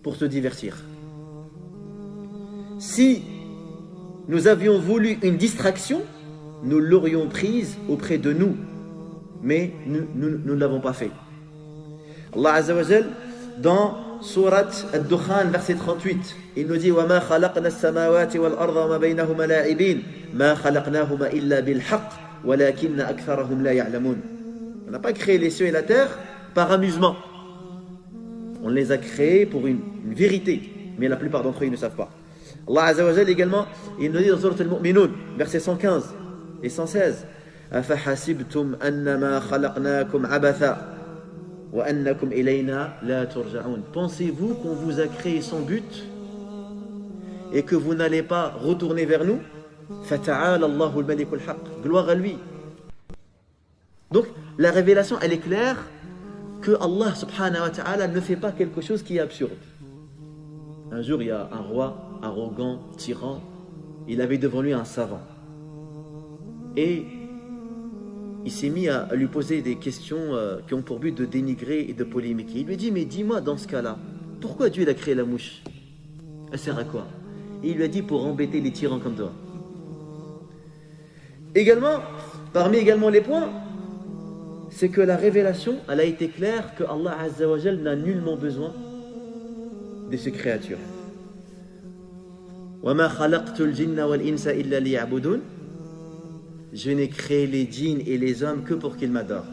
pour se divertir. Si nous avions voulu une distraction, nous l'aurions prise auprès de nous, mais nous ne l'avons pas fait. Allah Azza wa Jal, dans Surat Ad-Dukhan, verset 38, il nous dit وَمَا خَلَقْنَا السَّمَاوَاتِ وَالْأَرْضَ وَمَا بَيْنَهُمَا لَاعِبِينَ مَا خَلَقْنَاهُمَا إِلَّا بِالْحَقِّ وَلَكِنَّ أَكْثَرَهُمْ لَا يَعْلَمُونَ. On n'a pas créé les cieux et la terre par amusement. On les a créés pour une vérité, mais la plupart d'entre eux ils ne savent pas. Allah Azza wa Jalla également, il nous dit dans Surat Al-Mu'minun, versets 115 et 116, أَفَحَسِبْتُمْ أَنَّمَا خَلَقْنَاكُمْ عَبَثًا وَأَنَّكُمْ إِلَيْنَا لَا تُرْجَعُونَ. Pensez-vous qu'on vous a créé sans but et que vous n'allez pas retourner vers nous? فَتَعَالَى اللَّهُ الْمَلِكُ الْحَقِّ. Gloire à lui. Donc la révélation, elle est claire que Allah subhanahu wa ta'ala ne fait pas quelque chose qui est absurde. Un jour, il y a un roi arrogant, tyran, il avait devant lui un savant. Et il s'est mis à lui poser des questions qui ont pour but de dénigrer et de polémiquer. Il lui dit, mais dis-moi dans ce cas-là, pourquoi Dieu il a créé la mouche? Elle sert à quoi? Et il lui a dit, pour embêter les tyrans comme toi. Également, parmi également les points, c'est que la révélation, elle a été claire que Allah Azza wa Jal n'a nullement besoin de ces créatures. وَمَا خَلَقْتُ الْجِنَّ وَالْإِنسَ إِلَّا لِيَعْبُدُونَ. Je n'ai créé les djinns et les hommes que pour qu'ils m'adorent.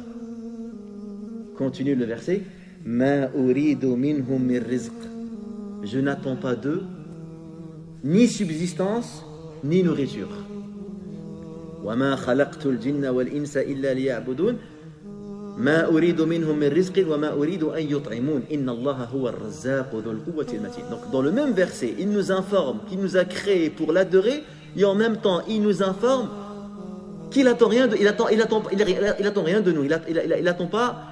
Continue le verset. مَا أُرِيدُ مِنْهُمْ مِنْ رِزْقٍ. Je n'attends pas d'eux ni subsistance ni nourriture. وَمَا خَلَقْتُ الْجِنَّ وَالْإِنسَ إِلَّا لِيَعْبُدُونَ ما أريد منهم من رزق وما أريد أن يطعمون إن الله هو الرزاق ذو القوة المتين. Donc dans le même verset, il nous informe qu'il nous a créés pour l'adorer et en même temps il nous informe qu'il attend rien de, il attend rien de nous. Il attend pas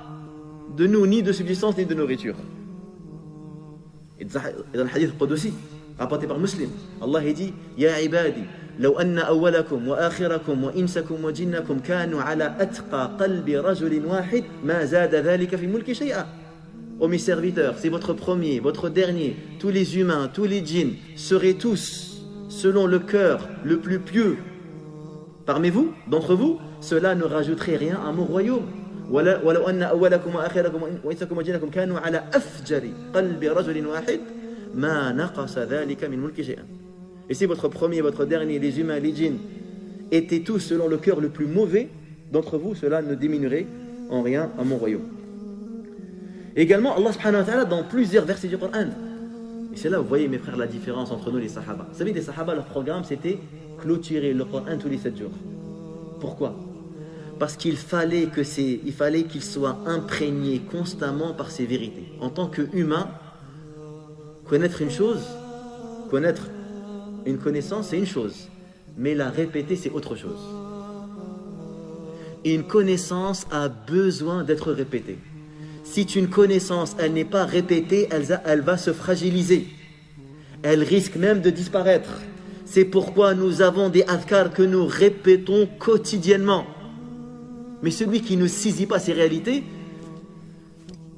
de nous ni de subsistance ni de nourriture. Et dans le hadith Qudsi rapporté par Muslim, Allah dit Ya ibadi لو أن أولكم وآخركم وإنسكم وجنكم كانوا على أتقى قلب رجل واحد ما زاد ذلك في ملك شيئا. Ô mes serviteurs, c'est votre premier, votre dernier, tous les humains, tous les djinns seraient tous selon le cœur le plus pieux parmi vous, d'entre vous, cela ne rajouterait rien à mon royaume. ولو أن أولكم وآخركم وإنسكم وجنكم كانوا على أفجر قلب رجل واحد ما نقص ذلك من ملك شيئا. Et si votre premier, votre dernier, les humains, les djinns, étaient tous selon le cœur le plus mauvais d'entre vous, cela ne diminuerait en rien à mon royaume. Également, Allah subhanahu wa ta'ala, dans plusieurs versets du Coran, et c'est là où vous voyez mes frères la différence entre nous et les sahaba. Vous savez, les sahaba, leur programme c'était clôturer le Coran tous les 7 jours. Pourquoi? Parce qu'il fallait qu'ils soient imprégnés constamment par ces vérités. En tant qu'humain, connaître une chose, connaître une connaissance, c'est une chose, mais la répéter, c'est autre chose. Une connaissance a besoin d'être répétée. Si une connaissance, elle n'est pas répétée, elle va se fragiliser. Elle risque même de disparaître. C'est pourquoi nous avons des adhkars que nous répétons quotidiennement. Mais celui qui ne saisit pas ces réalités,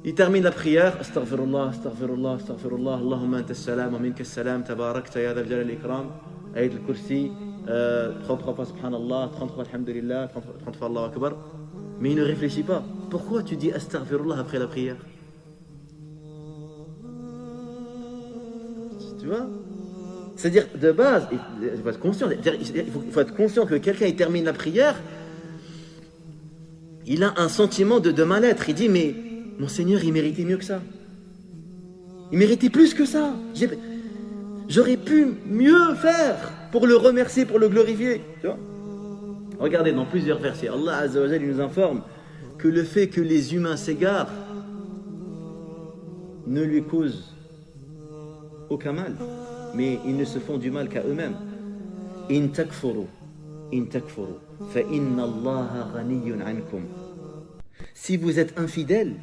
il termine la prière, astaghfirullah, astaghfirullah, astaghfirullah, Allahumma anta salam wa minka salam, tabarakta ya dhal jalal ikram, ayat al-kursi, 33 fois subhanallah, 33 alhamdulillah, 30 fois Allahu akbar. Mais il ne réfléchit pas. Pourquoi tu dis astaghfirullah après la prière? Tu vois? C'est-à-dire, de base, il faut être conscient, il faut être conscient que quelqu'un il termine la prière, il a un sentiment de mal-être. Il dit, mais mon Seigneur, il méritait mieux que ça. Il méritait plus que ça. J'aurais pu mieux faire pour le remercier, pour le glorifier. Tu vois? Regardez, dans plusieurs versets, Allah Azza wa Jalla nous informe que le fait que les humains s'égarent ne lui cause aucun mal, mais ils ne se font du mal qu'à eux-mêmes. In takfuru, fa inna Allaha ghaniyyun ankum. Si vous êtes infidèles,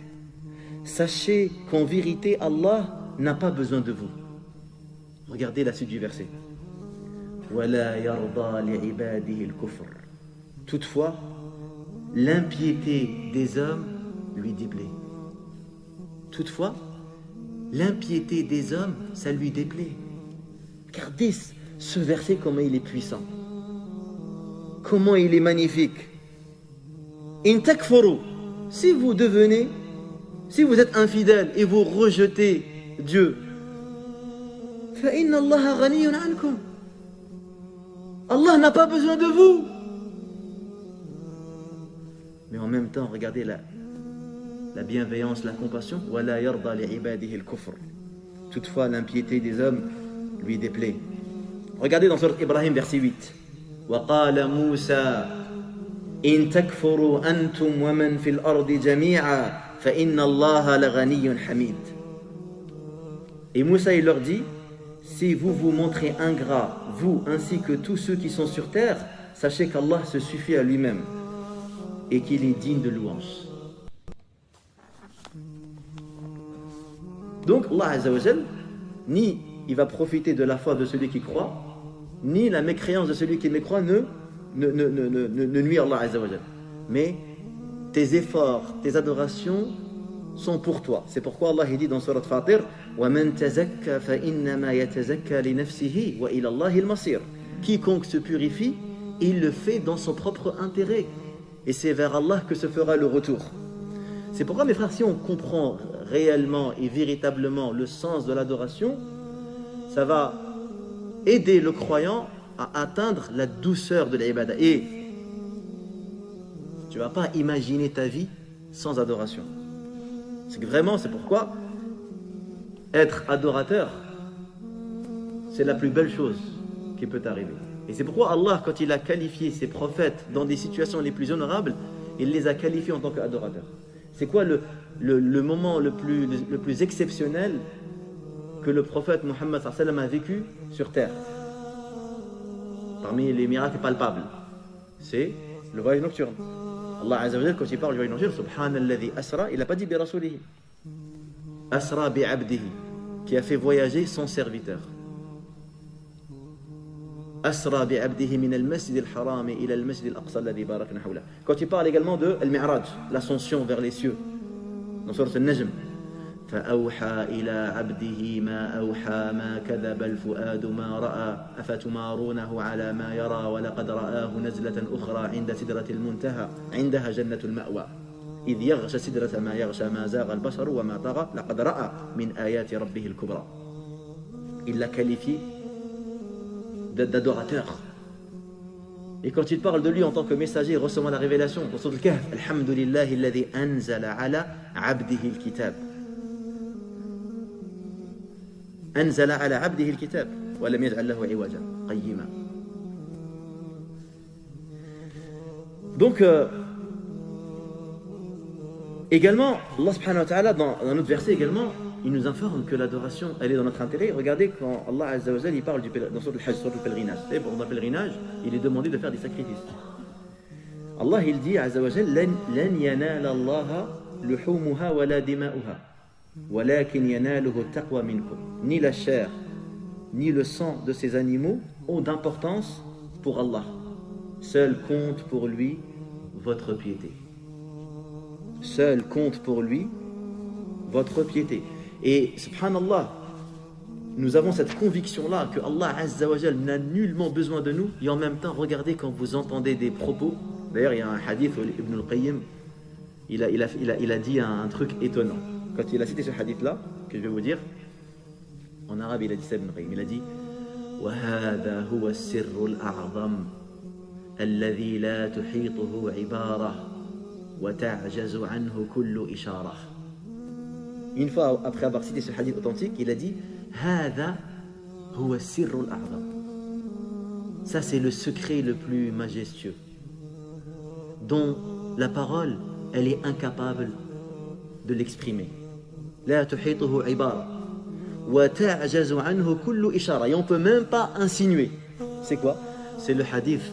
sachez qu'en vérité, Allah n'a pas besoin de vous. Regardez la suite du verset. وَلَا يَرْضَى لِعِبَادِهِ الْكُفْرِ. Toutefois, l'impiété des hommes lui déplaît. Toutefois, l'impiété des hommes, ça lui déplaît. Regardez ce verset, comment il est puissant. Comment il est magnifique. In takfuru. Si vous êtes infidèle et vous rejetez Dieu, fa inna Allaha ghaniyyun ankum. Allah n'a pas besoin de vous. Mais en même temps, regardez la bienveillance, la compassion. Wala yarda li ibadihi al-kufr. Toutefois, l'impiété des hommes lui déplaît. Regardez dans Surat Ibrahim, verset 8. وَقَالَ مُوسَى إِن تَكْفُرُوا أَنْتُمْ وَمَنْ فِي الْأَرْضِ جَمِيعًا فَإِنَّ اللَّهَ لَغَنِيٌّ حَمِيدٌ. Et Moussa, il leur dit, si vous vous montrez ingrats, vous ainsi que tous ceux qui sont sur terre, sachez qu'Allah se suffit à lui-même et qu'il est digne de louange. Donc Allah Azza wa Jal, ni il va profiter de la foi de celui qui croit, ni la mécréance de celui qui mécroit ne nuit à Allah Azza wa Jal. Mais tes efforts, tes adorations sont pour toi. C'est pourquoi Allah dit dans Surat Fatir, وَمَنْ تَزَكَّى فَإِنَّمَا يَتَزَكَّى لِنَفْسِهِ وَإِلَى اللَّهِ الْمَصِيرُ. Quiconque se purifie, il le fait dans son propre intérêt. Et c'est vers Allah que se fera le retour. C'est pourquoi, mes frères, si on comprend réellement et véritablement le sens de l'adoration, ça va aider le croyant à atteindre la douceur de l'ibada. Et tu ne vas pas imaginer ta vie sans adoration. C'est que vraiment, c'est pourquoi être adorateur, c'est la plus belle chose qui peut arriver. Et c'est pourquoi Allah, quand il a qualifié ses prophètes dans des situations les plus honorables, il les a qualifiés en tant qu'adorateurs. C'est quoi le moment le plus exceptionnel que le prophète Muhammad sallallahu alayhi wa sallam a vécu sur terre? Parmi les miracles palpables, c'est le voyage nocturne. Allah Azza wa Jalla, quand il parle du voyage nocturne, Subhanalladhi asra, il n'a pas dit bi rasulihi. Asra bi abdihi, qui a fait voyager son serviteur. Asra bi abdihi min al-masjid al-haram ila al-masjid al-aqsa alladhi barakna hawla. Quand il parle également de al-mi'raj, l'ascension vers les cieux, dans Sourate An-Najm. فأوحى إلى عبده ما أوحى ما كذب الفؤاد ما رأى أفتمارونه على ما يرى ولقد رآه نزلة أخرى عند سدرة المنتهى عندها جنة المأوى إذ يغشى سدرة ما يغشى ما زاغ البصر وما طغى لقد رأى من آيات ربه الكبرى. Il l'a qualifié d'adorateur. Et quand il parle de lui en tant que messager recevant la révélation, dans Sourate Al-Kahf, Alhamdulillahi alladhi anzala ala abdihi al-kitab. أنزل على عبده الكتاب ولم يجعل له عوجا قيما. Donc également Allah subhanahu wa ta'ala dans un autre verset également il nous informe que l'adoration elle est dans notre intérêt. Regardez quand Allah Azza wa Jalla il parle dans Sourate Al-Hajj, Sourate le pèlerinage. Vous savez, pour le pèlerinage il est demandé de faire des sacrifices. Allah il dit Azza wa Jalla lan yanala Allah luhumuha wala dima'uha walakin yanaluhu taqwa minkum. Ni la chair ni le sang de ces animaux ont d'importance pour Allah. Seul compte pour lui votre piété. Seul compte pour lui votre piété. Et subhanallah, nous avons cette conviction-là que Allah Azza wa Jal n'a nullement besoin de nous. Et en même temps, regardez quand vous entendez des propos. D'ailleurs, il y a un hadith où Ibn al-Qayyim il a dit un truc étonnant. Quand il a cité ce hadith-là, que je vais vous dire, en arabe, il a dit ça, Ibn al-Qayyim. Il a dit وَهَذَا هُوَ السِّرُّ الْأَعْظَمُ الَّذِي لَا تُحِيطُهُ عِبَارَةٌ وَتَعْجَزُ عَنْهُ كُلُّ إِشَارَةٌ. Une fois après avoir cité ce hadith authentique, il a dit هَذَا هُوَ السِّرُّ الْأَعْظَمُ. Ça, c'est le secret le plus majestueux, dont la parole, elle est incapable de l'exprimer. لا تحيطه عبارة وتعجز عنه كل إشارة. Et on ne peut même pas insinuer. C'est quoi? C'est le hadith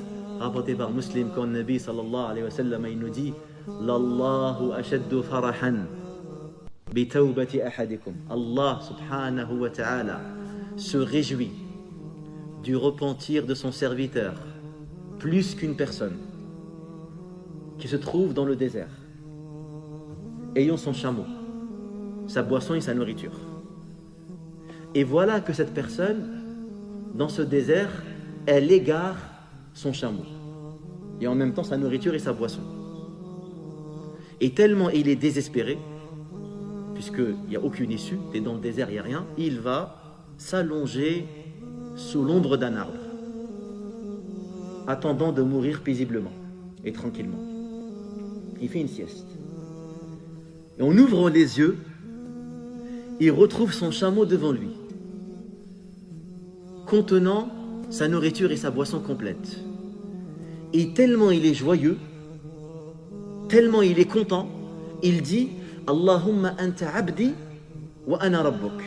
rapporté par Muslim quand le Nabi sallallahu alayhi wa sallam il nous dit Lallahu ashaddu farahan bi tawbati ahadikum. Allah subhanahu wa ta'ala se réjouit du repentir de son serviteur plus qu'une personne qui se trouve dans le désert ayant son chameau, sa boisson et sa nourriture. Et voilà que cette personne, dans ce désert, elle égare son chameau. Et en même temps sa nourriture et sa boisson. Et tellement il est désespéré, puisqu'il n'y a aucune issue, tu es dans le désert, il n'y a rien, il va s'allonger sous l'ombre d'un arbre, attendant de mourir paisiblement et tranquillement. Il fait une sieste. Et en ouvrant les yeux, il retrouve son chameau devant lui, contenant sa nourriture et sa boisson complète. Et tellement il est joyeux, tellement il est content, il dit Allahumma anta abdi wa ana rabbuk.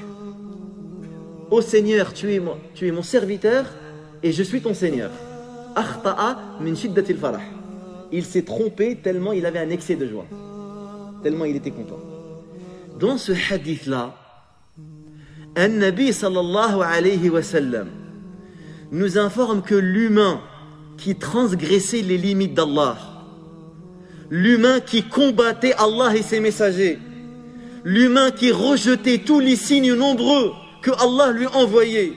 Ô Seigneur, tu es mon serviteur et je suis ton Seigneur. Akhta'a min shiddatil farah. Il s'est trompé tellement il avait un excès de joie, tellement il était content. Dans ce hadith-là, An-Nabi sallallahu alayhi wa sallam nous informe que l'humain qui transgressait les limites d'Allah, l'humain qui combattait Allah et ses messagers, l'humain qui rejetait tous les signes nombreux que Allah lui envoyait,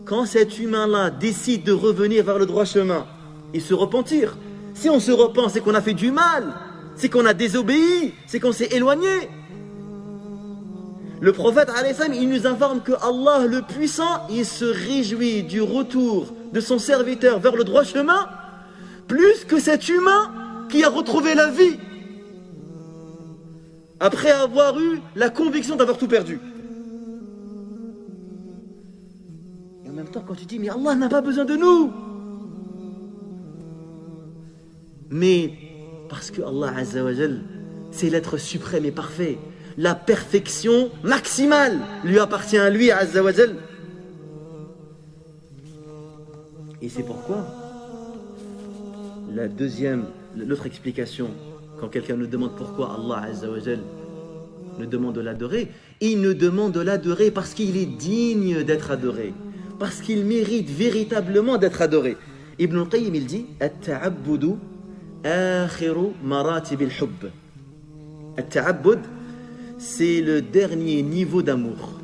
quand cet humain-là décide de revenir vers le droit chemin et se repentir, si on se repent, c'est qu'on a fait du mal, c'est qu'on a désobéi, c'est qu'on s'est éloigné. Le prophète, il nous informe que Allah le puissant, il se réjouit du retour de son serviteur vers le droit chemin, plus que cet humain qui a retrouvé la vie après avoir eu la conviction d'avoir tout perdu. Et en même temps, quand tu dis, mais Allah n'a pas besoin de nous, mais parce que Allah Azza wa Jal, c'est l'être suprême et parfait, la perfection maximale lui appartient à lui Azza wa Jal. Et c'est pourquoi l'autre explication, quand quelqu'un nous demande pourquoi Allah Azza wa Jal nous demande de l'adorer, il nous demande de l'adorer parce qu'il est digne d'être adoré, parce qu'il mérite véritablement d'être adoré. Ibn al-Qayyim il dit At-ta'abbudu akhiru maratib al-hubb. At-ta'abbud, c'est le dernier niveau d'amour.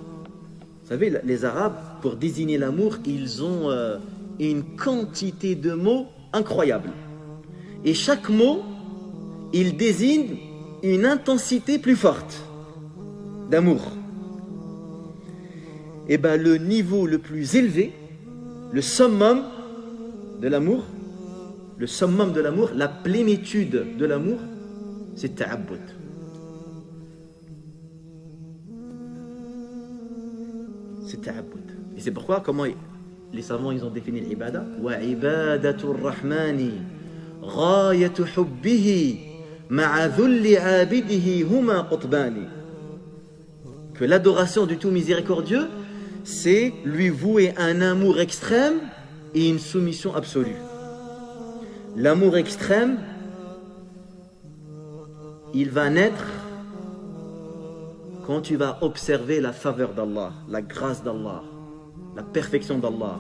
Vous savez, les Arabes, pour désigner l'amour, ils ont une quantité de mots incroyable. Et chaque mot, il désigne une intensité plus forte d'amour. Et bien le niveau le plus élevé, le summum de l'amour, la plénitude de l'amour, c'est ta'abbud. C'est ta'abbud. Et c'est pourquoi, comment les savants ils ont défini l'ibada. Wa ibadatur rahmani ghayatu hubbihi ma'a dhulli abidihi huma qutbani. Que l'adoration du tout miséricordieux, c'est lui vouer un amour extrême et une soumission absolue. L'amour extrême, il va naître quand tu vas observer la faveur d'Allah, la grâce d'Allah, la perfection d'Allah.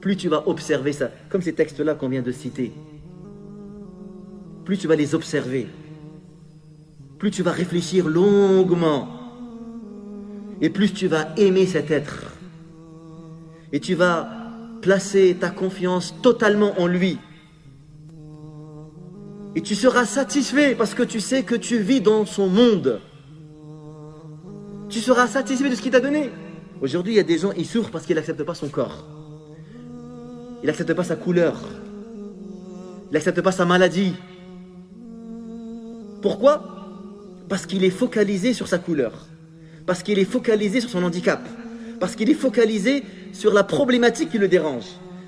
Plus tu vas observer ça, comme ces textes-là qu'on vient de citer, plus tu vas les observer, plus tu vas réfléchir longuement, et plus tu vas aimer cet être. Et tu vas placer ta confiance totalement en lui. Et tu seras satisfait parce que tu sais que tu vis dans son monde. Tu seras satisfait de ce qu'il t'a donné. Aujourd'hui, il y a des gens, ils souffrent parce qu'ils n'acceptent pas son corps. Il n'accepte pas sa couleur. Il n'accepte pas sa maladie. Pourquoi? Parce qu'il est focalisé sur sa couleur. Parce qu'il est focalisé sur son handicap. Parce qu'il est focalisé sur la problématique qui le dérange.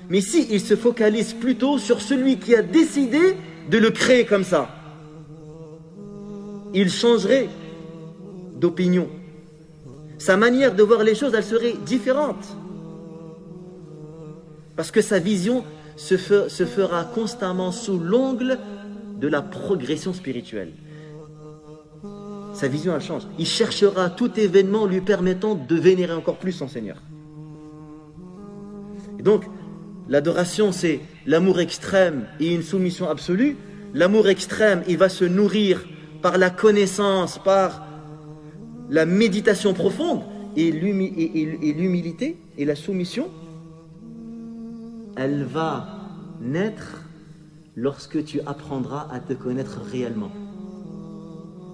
Mais si il se focalise plutôt sur celui qui a décidé de le créer comme ça, il changerait d'opinion. Sa manière de voir les choses, elle serait différente. Parce que sa vision se fera constamment sous l'angle de la progression spirituelle. Sa vision, elle change. Il cherchera tout événement lui permettant de vénérer encore plus son Seigneur. Et donc, l'adoration, c'est l'amour extrême et une soumission absolue. L'amour extrême, il va se nourrir par la connaissance, par la méditation profonde, et l'humilité et la soumission, elle va naître lorsque tu apprendras à te connaître réellement.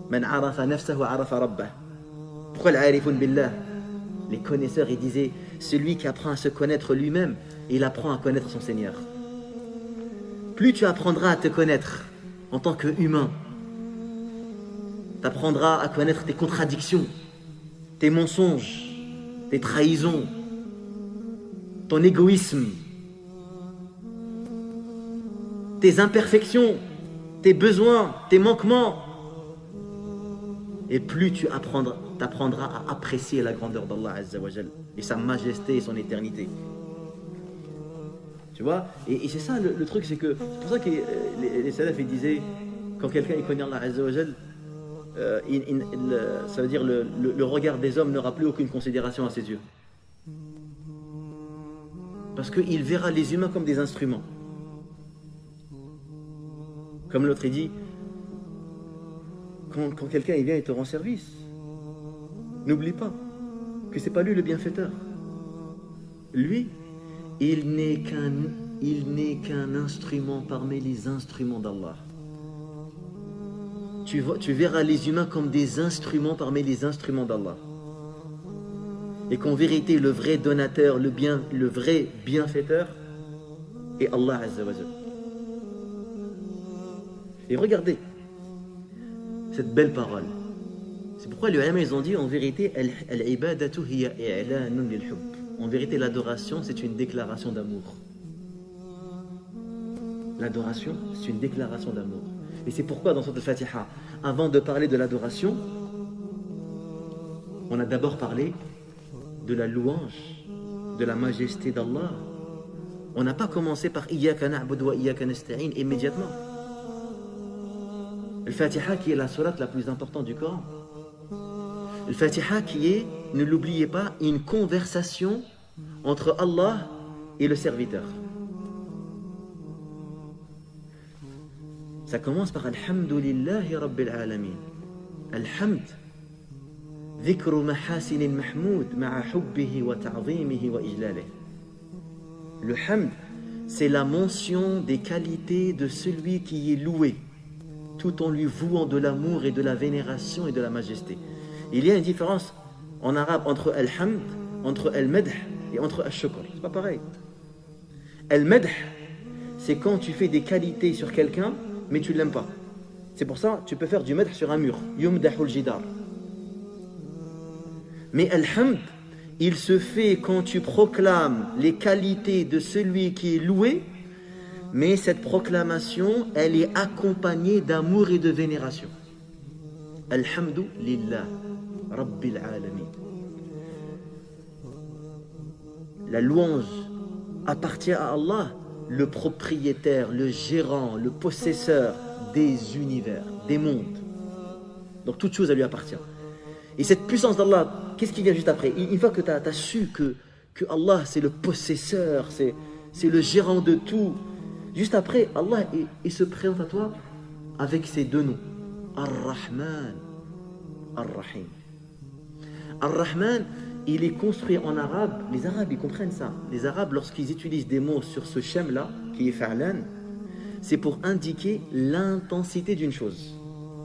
Man arafa nafsahu arafa rabbah. Pourquoi l'arifun billah? Les connaisseurs, ils disaient, celui qui apprend à se connaître lui-même, il apprend à connaître son Seigneur. Plus tu apprendras à te connaître en tant qu'humain, tu apprendras à connaître tes contradictions, tes mensonges, tes trahisons. ton égoïsme, tes imperfections, tes besoins, tes manquements. Et plus tu t'apprendras à apprécier la grandeur d'Allah Azza wa Jal et sa majesté et son éternité. Tu vois, et c'est ça le truc, c'est pour ça que les salafs ils disaient, quand quelqu'un il connaît Allah Azza wa Jal, ça veut dire le regard des hommes n'aura plus aucune considération à ses yeux. Parce qu'il verra les humains comme des instruments. Comme l'autre il dit, quand quelqu'un il vient et te rend service, n'oublie pas que c'est pas lui le bienfaiteur. Lui, il n'est qu'un instrument parmi les instruments d'Allah. Tu verras les humains comme des instruments parmi les instruments d'Allah. Et qu'en vérité, le vrai donateur, le vrai bienfaiteur est Allah Azza wa Jal. Et regardez cette belle parole. C'est pourquoi les ulama ils ont dit en vérité, al-ibadatu hiya i'lanun lil-hubb. En vérité, l'adoration, c'est une déclaration d'amour. L'adoration, c'est une déclaration d'amour. Et c'est pourquoi dans Sourate Al-Fatiha, avant de parler de l'adoration, on a d'abord parlé de la louange, de la majesté d'Allah. On n'a pas commencé par Iyyaka na'budu wa iyyaka nasta'in immédiatement. Al-Fatiha qui est la sourate la plus importante du Coran. Al-Fatiha qui est, ne l'oubliez pas, une conversation entre Allah et le serviteur. Ça commence par Alhamdulillahi Rabbil Alamin. Alhamd, dhikru mahasinin mahmoud ma'a hubbihi wa ta'zimihi wa ijlalih. Le hamd, c'est la mention des qualités de celui qui est loué, tout en lui vouant de l'amour et de la vénération et de la majesté. Il y a une différence en arabe entre al-hamd, entre al-madh et entre al-shukr. C'est pas pareil. Al-madh, c'est quand tu fais des qualités sur quelqu'un, mais tu ne l'aimes pas. C'est pour ça tu peux faire du madh sur un mur. Yumdahul jidar. Mais al-hamd, il se fait quand tu proclames les qualités de celui qui est loué, mais cette proclamation, elle est accompagnée d'amour et de vénération. Alhamdu lillah, Rabbil alamin. La louange appartient à Allah, le propriétaire, le gérant, le possesseur des univers, des mondes. Donc toute chose, elle lui appartient. Et cette puissance d'Allah, qu'est-ce qui vient juste après? Une fois que tu as su que Allah, c'est le possesseur, c'est le gérant de tout, juste après, Allah, il se présente à toi avec ses deux noms. Ar-Rahman, Ar-Rahim. Ar-Rahman, il est construit en arabe. Les Arabes, ils comprennent ça. Les Arabes, lorsqu'ils utilisent des mots sur ce shem-là, qui est fa'lan, c'est pour indiquer l'intensité d'une chose.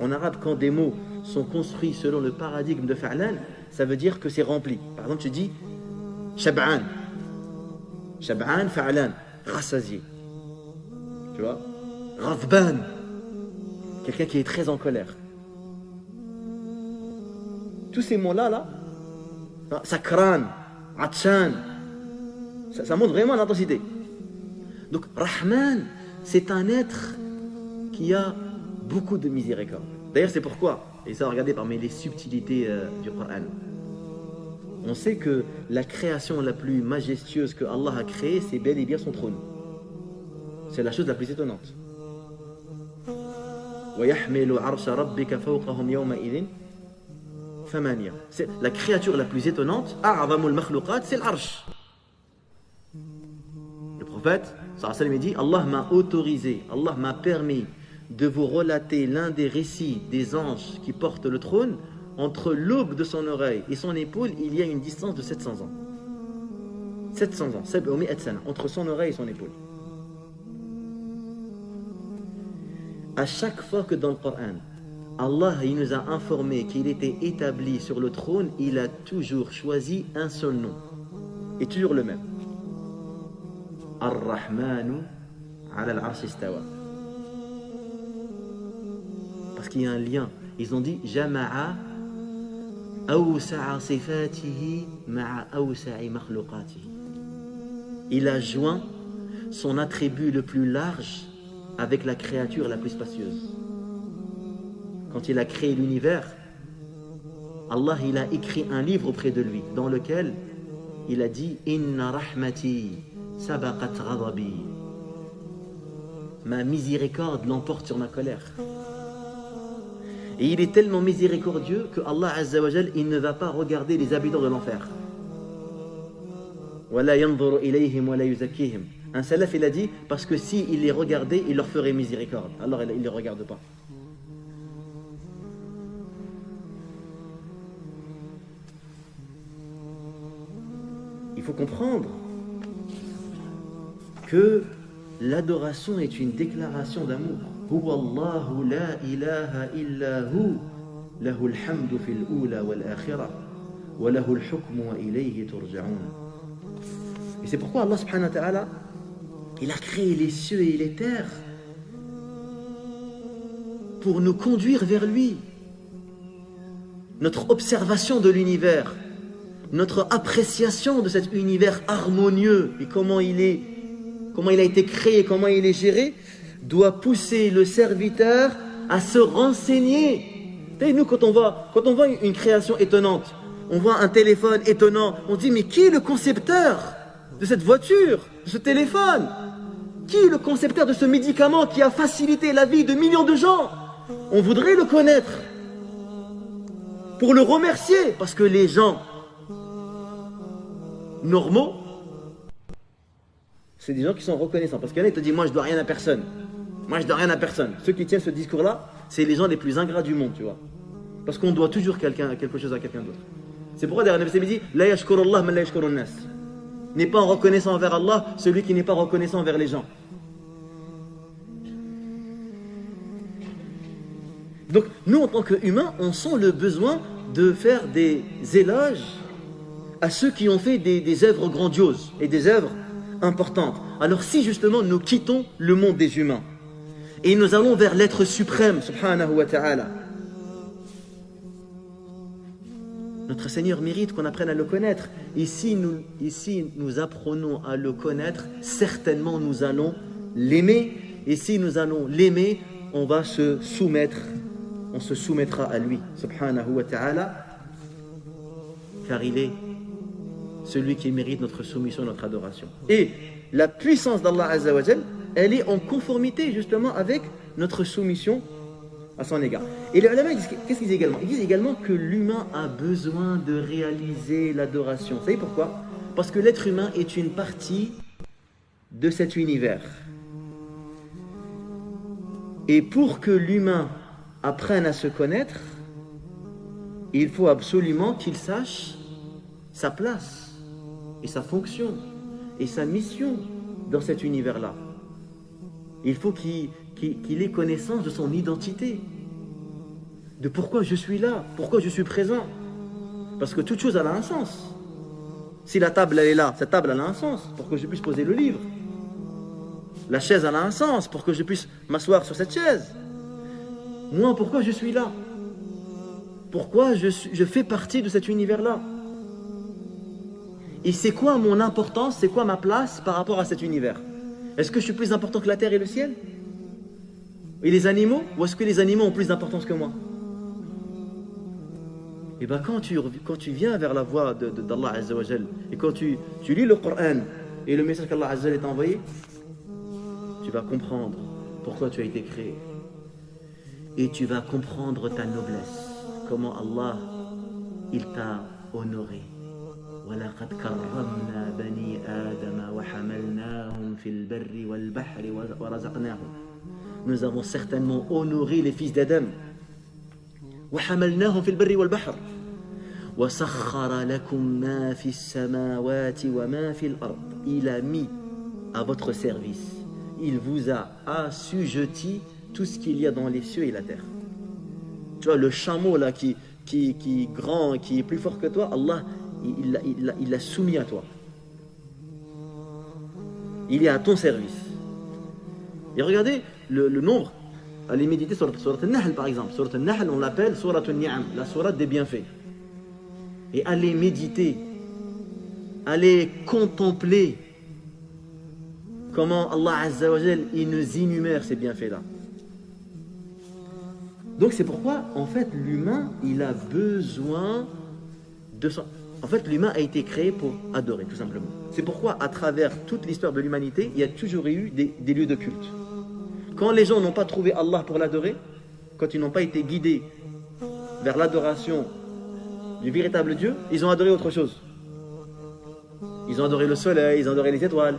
En arabe, quand des mots sont construits selon le paradigme de fa'lan, ça veut dire que c'est rempli. Par exemple, tu dis Shab'an. Shab'an, fa'lan, rassasié. Tu vois? Ghadban, quelqu'un qui est très en colère. Tous ces mots-là, sakran, atshan, ça montre vraiment l'intensité. Donc, Rahman, c'est un être qui a beaucoup de miséricorde. D'ailleurs, c'est pourquoi, et ça, regardez parmi les subtilités du Coran, on sait que la création la plus majestueuse que Allah a créée, c'est bel et bien son trône. C'est la chose la plus étonnante. C'est la créature la plus étonnante, c'est l'arsh. Le prophète sallallahu alayhi wa sallam dit, Allah m'a autorisé, Allah m'a permis de vous relater l'un des récits des anges qui portent le trône. Entre l'aube de son oreille et son épaule, il y a une distance de 700 ans. 700 ans, entre son oreille et son épaule. À chaque fois que dans le Coran, Allah il nous a informé qu'il était établi sur le trône, il a toujours choisi un seul nom. Et toujours le même. Ar-Rahmanu ala al-Arsh istawa. Parce qu'il y a un lien. Ils ont dit Jama'a awsa'a sifatihi ma'a awsa'i makhluqatihi. il a joint son attribut le plus large avec la créature la plus spacieuse. Quand il a créé l'univers, Allah il a écrit un livre auprès de lui dans lequel il a dit « Inna rahmati sabaqat ghadabi » ma miséricorde l'emporte sur ma colère. Et il est tellement miséricordieux que Allah Azza wa Jal, il ne va pas regarder les habitants de l'enfer. Un salaf il a dit parce que s'il les regardait, il leur ferait miséricorde. Alors il ne les regarde pas. Il faut comprendre que l'adoration est une déclaration d'amour. Huwa Allahu la ilaha illa hu, lahul hamdu fil ula wal akhirah, wa lahul hukmu wa ilayhi turja'un. Et c'est pourquoi Allah subhanahu wa ta'ala, il a créé les cieux et les terres pour nous conduire vers lui. Notre observation de l'univers, notre appréciation de cet univers harmonieux et comment il a été créé, comment il est géré, doit pousser le serviteur à se renseigner. Et nous, quand on voit une création étonnante, on voit un téléphone étonnant, on dit mais qui est le concepteur de cette voiture, de ce téléphone? Qui est le concepteur de ce médicament qui a facilité la vie de millions de gens? On voudrait le connaître pour le remercier, parce que les gens normaux, c'est des gens qui sont reconnaissants. Parce qu'il y en a qui te disent moi je dois rien à personne. Moi je dois rien à personne. Ceux qui tiennent ce discours-là, c'est les gens les plus ingrats du monde, tu vois. Parce qu'on doit toujours quelque chose à quelqu'un d'autre. C'est pourquoi derrière Nabi dit la yashkurullah man la yashkurun nas. N'est pas reconnaissant envers Allah celui qui n'est pas reconnaissant envers les gens. Donc nous en tant qu'humains, on sent le besoin de faire des éloges à ceux qui ont fait des œuvres grandioses et des œuvres importantes. Alors si justement nous quittons le monde des humains et nous allons vers l'être suprême, subhanahu wa ta'ala, notre Seigneur mérite qu'on apprenne à le connaître. Et si nous apprenons à le connaître, certainement nous allons l'aimer. Et si nous allons l'aimer, on se soumettra à lui, subhanahu wa ta'ala, car il est celui qui mérite notre soumission, notre adoration. Et la puissance d'Allah Azza wa Jal, elle est en conformité justement avec notre soumission à son égard. Et les ulama, qu'est-ce qu'ils disent également? Ils disent également que l'humain a besoin de réaliser l'adoration. Vous savez pourquoi? Parce que l'être humain est une partie de cet univers. Et pour que l'humain apprenne à se connaître, il faut absolument qu'il sache sa place et sa fonction et sa mission dans cet univers-là. Il faut qu'il ait connaissance de son identité, de pourquoi je suis là, pourquoi je suis présent. Parce que toute chose elle a un sens. Si la table elle est là, cette table elle a un sens pour que je puisse poser le livre. La chaise elle a un sens pour que je puisse m'asseoir sur cette chaise. Moi, pourquoi je suis là? Pourquoi je fais partie de cet univers-là? Et c'est quoi mon importance, c'est quoi ma place par rapport à cet univers? Est-ce que je suis plus important que la terre et le ciel? Et les animaux? Ou est-ce que les animaux ont plus d'importance que moi? Et bien quand tu viens vers la voie d'Allah Azza wa Jal, et quand tu lis le Coran et le message qu'Allah Azza wa Jal t'a envoyé, tu vas comprendre pourquoi tu as été créé. Et tu vas comprendre ta noblesse. Comment Allah, il t'a honoré. وَلَقَدْ كَرَّمْنَا بَنِي آدَمَ وَحَمَلْنَاهُمْ فِي الْبَرِّ وَالْبَحْرِ وَرَزَقْنَاهُم. Nous avons certainement honoré les fils d'Adam. وَحَمَلْنَاهُمْ فِي الْبَرِّ وَالْبَحْرِ وَسَخَّرَ لَكُم مَّا فِي السَّمَاوَاتِ وَمَا فِي الْأَرْضِ. Il a mis à votre service, il vous a assujetti tout ce qu'il y a dans les cieux et la terre. Tu vois, le chameau là qui est grand, qui est plus fort que toi, Allah, il l'a soumis à toi. Il est à ton service. Et regardez le nombre. Allez méditer sur Al-Nahl par exemple. Sur Al-Nahl, on l'appelle Surat Al-Ni'am, la sourate des bienfaits. Et allez méditer, allez contempler comment Allah Azza wa Jal, il nous énumère ces bienfaits-là. Donc c'est pourquoi, en fait, l'humain, il a besoin de son... En fait, l'humain a été créé pour adorer, tout simplement. C'est pourquoi, à travers toute l'histoire de l'humanité, il y a toujours eu des lieux de culte. Quand les gens n'ont pas trouvé Allah pour l'adorer, quand ils n'ont pas été guidés vers l'adoration du véritable Dieu, ils ont adoré autre chose. Ils ont adoré le soleil, ils ont adoré les étoiles.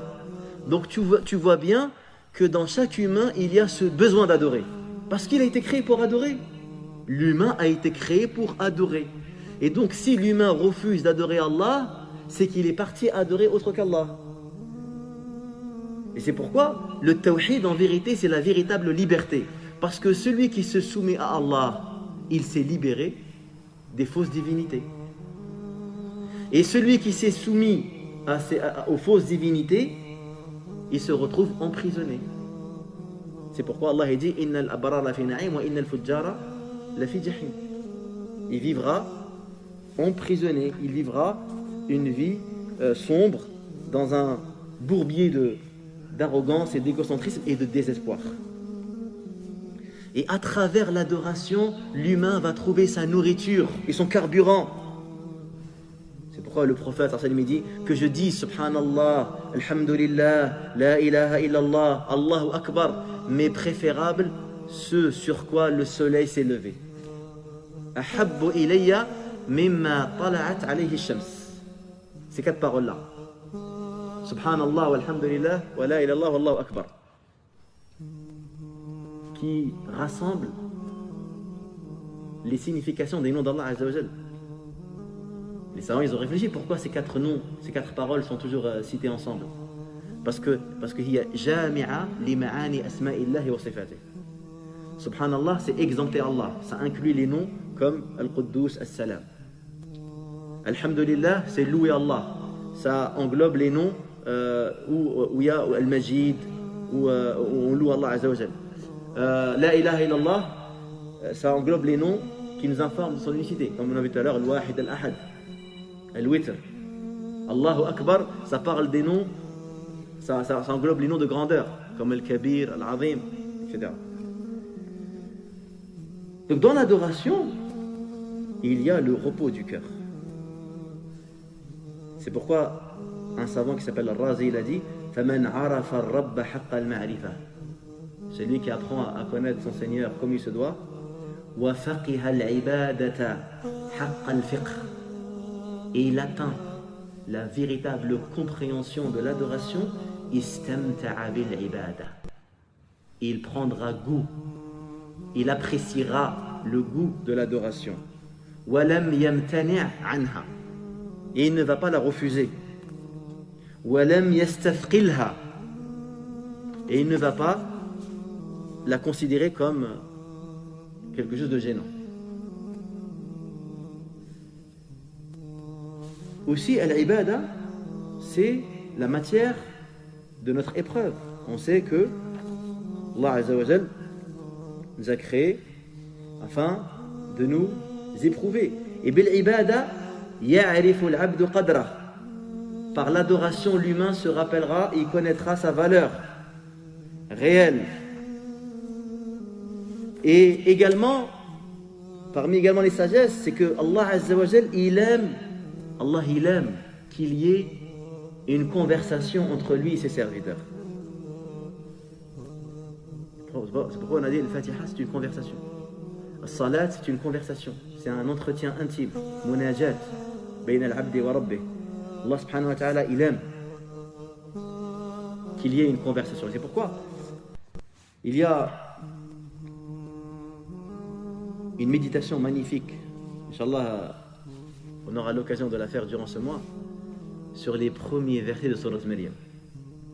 Donc tu vois bien que dans chaque humain, il y a ce besoin d'adorer. Parce qu'il a été créé pour adorer. L'humain a été créé pour adorer. Et donc si l'humain refuse d'adorer Allah, c'est qu'il est parti adorer autre qu'Allah. Et c'est pourquoi le tawhid en vérité c'est la véritable liberté. Parce que celui qui se soumet à Allah, il s'est libéré des fausses divinités. Et celui qui s'est soumis aux fausses divinités, il se retrouve emprisonné. C'est pourquoi Allah dit Innal abrara la fi na'im wa innal fujjara la fi jahim. Il vivra emprisonné, il vivra une vie sombre dans un bourbier d'arrogance et d'égocentrisme et de désespoir. Et à travers l'adoration, l'humain va trouver sa nourriture et son carburant. C'est pourquoi le prophète dit que je dis Subhanallah, Alhamdulillah, La ilaha illallah, Allahu Akbar, mais préférable ce sur quoi le soleil s'est levé. Ahabbu ilayya mimma tala'at alayhi shams. Ces quatre paroles-là. Subhanallah, walhamdulillah, wa la ilaha illallah, wallahu akbar. Qui rassemble les significations des noms d'Allah Azza wa Jal. Les savants, ils ont réfléchi pourquoi ces quatre noms, ces quatre paroles sont toujours citées ensemble. Parce que il y a jami'a li ma'ani asma'illahi wa sifatih. Subhanallah, c'est exempter Allah. Ça inclut les noms comme Al-Quddus, As-Salam. Alhamdulillah, c'est louer Allah. Ça englobe les noms où il y a Al-Majid, où on loue Allah Azza wa Jal. La ilaha illallah, ça englobe les noms qui nous informent de son unicité. Comme on a vu tout à l'heure, Al-Wahid Al-Ahad, Al-Witr. Allahu Akbar, ça parle des noms, ça englobe les noms de grandeur, comme Al-Kabir, Al-Azim, etc. Donc dans l'adoration, il y a le repos du cœur. C'est pourquoi un savant qui s'appelle Al-Razi, il a dit فَمَنْ عَرَفَ الرَّبَّ حَقَّ الْمَعْرِفَةِ. Celui qui apprend à connaître son Seigneur comme il se doit. وَفَقِهَ الْعِبَادَةَ حَقَّ الْفِقْهِ. Et il atteint la véritable compréhension de l'adoration. إِسْتَمْتَعَ بِالْعِبَادَةِ. Il prendra goût, il appréciera le goût de l'adoration. وَلَمْ يَمْتَنِعْ عَنْهَا. Et il ne va pas la refuser. وَلَمْ يَسْتَثْقِلْهَا. Et il ne va pas la considérer comme quelque chose de gênant. Aussi, al-ibada, c'est la matière de notre épreuve. On sait que Allah Azza wa Jal nous a créés afin de nous éprouver. Et bil-ibada, ya'rifu al-'abdu qadrah. Par l'adoration, l'humain se rappellera et connaîtra sa valeur réelle. Et également, parmi également les sagesses, c'est que Allah Azza wa Jal, il aime qu'il y ait une conversation entre lui et ses serviteurs. C'est pourquoi on a dit le Fatiha, c'est une conversation. Le Salat, c'est une conversation. C'est un entretien intime. Munajat, bayna al-abdi wa rabbih. Allah subhanahu wa ta'ala, il aime qu'il y ait une conversation. C'est pourquoi il y a une méditation magnifique. Inch'Allah, on aura l'occasion de la faire durant ce mois, sur les premiers versets de Surat Maryam.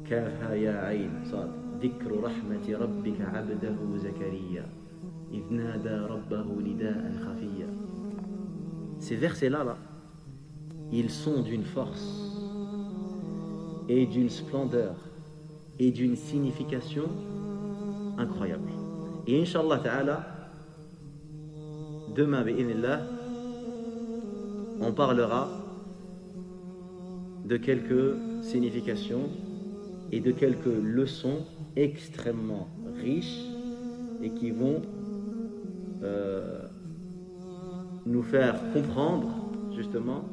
Kafa ya ayn sad, dhikru rahmati rabbika abdahu Zakariya, idh nada rabbahu nida'an khafiya. Ces versets-là, ils sont d'une force et d'une splendeur et d'une signification incroyable. Et Inch'Allah ta'ala, demain, bi'inillah, on parlera de quelques significations et de quelques leçons extrêmement riches et qui vont nous faire comprendre, justement,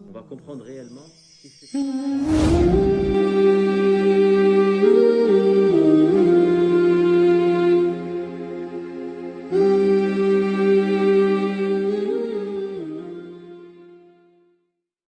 on va comprendre réellement ce qui s'est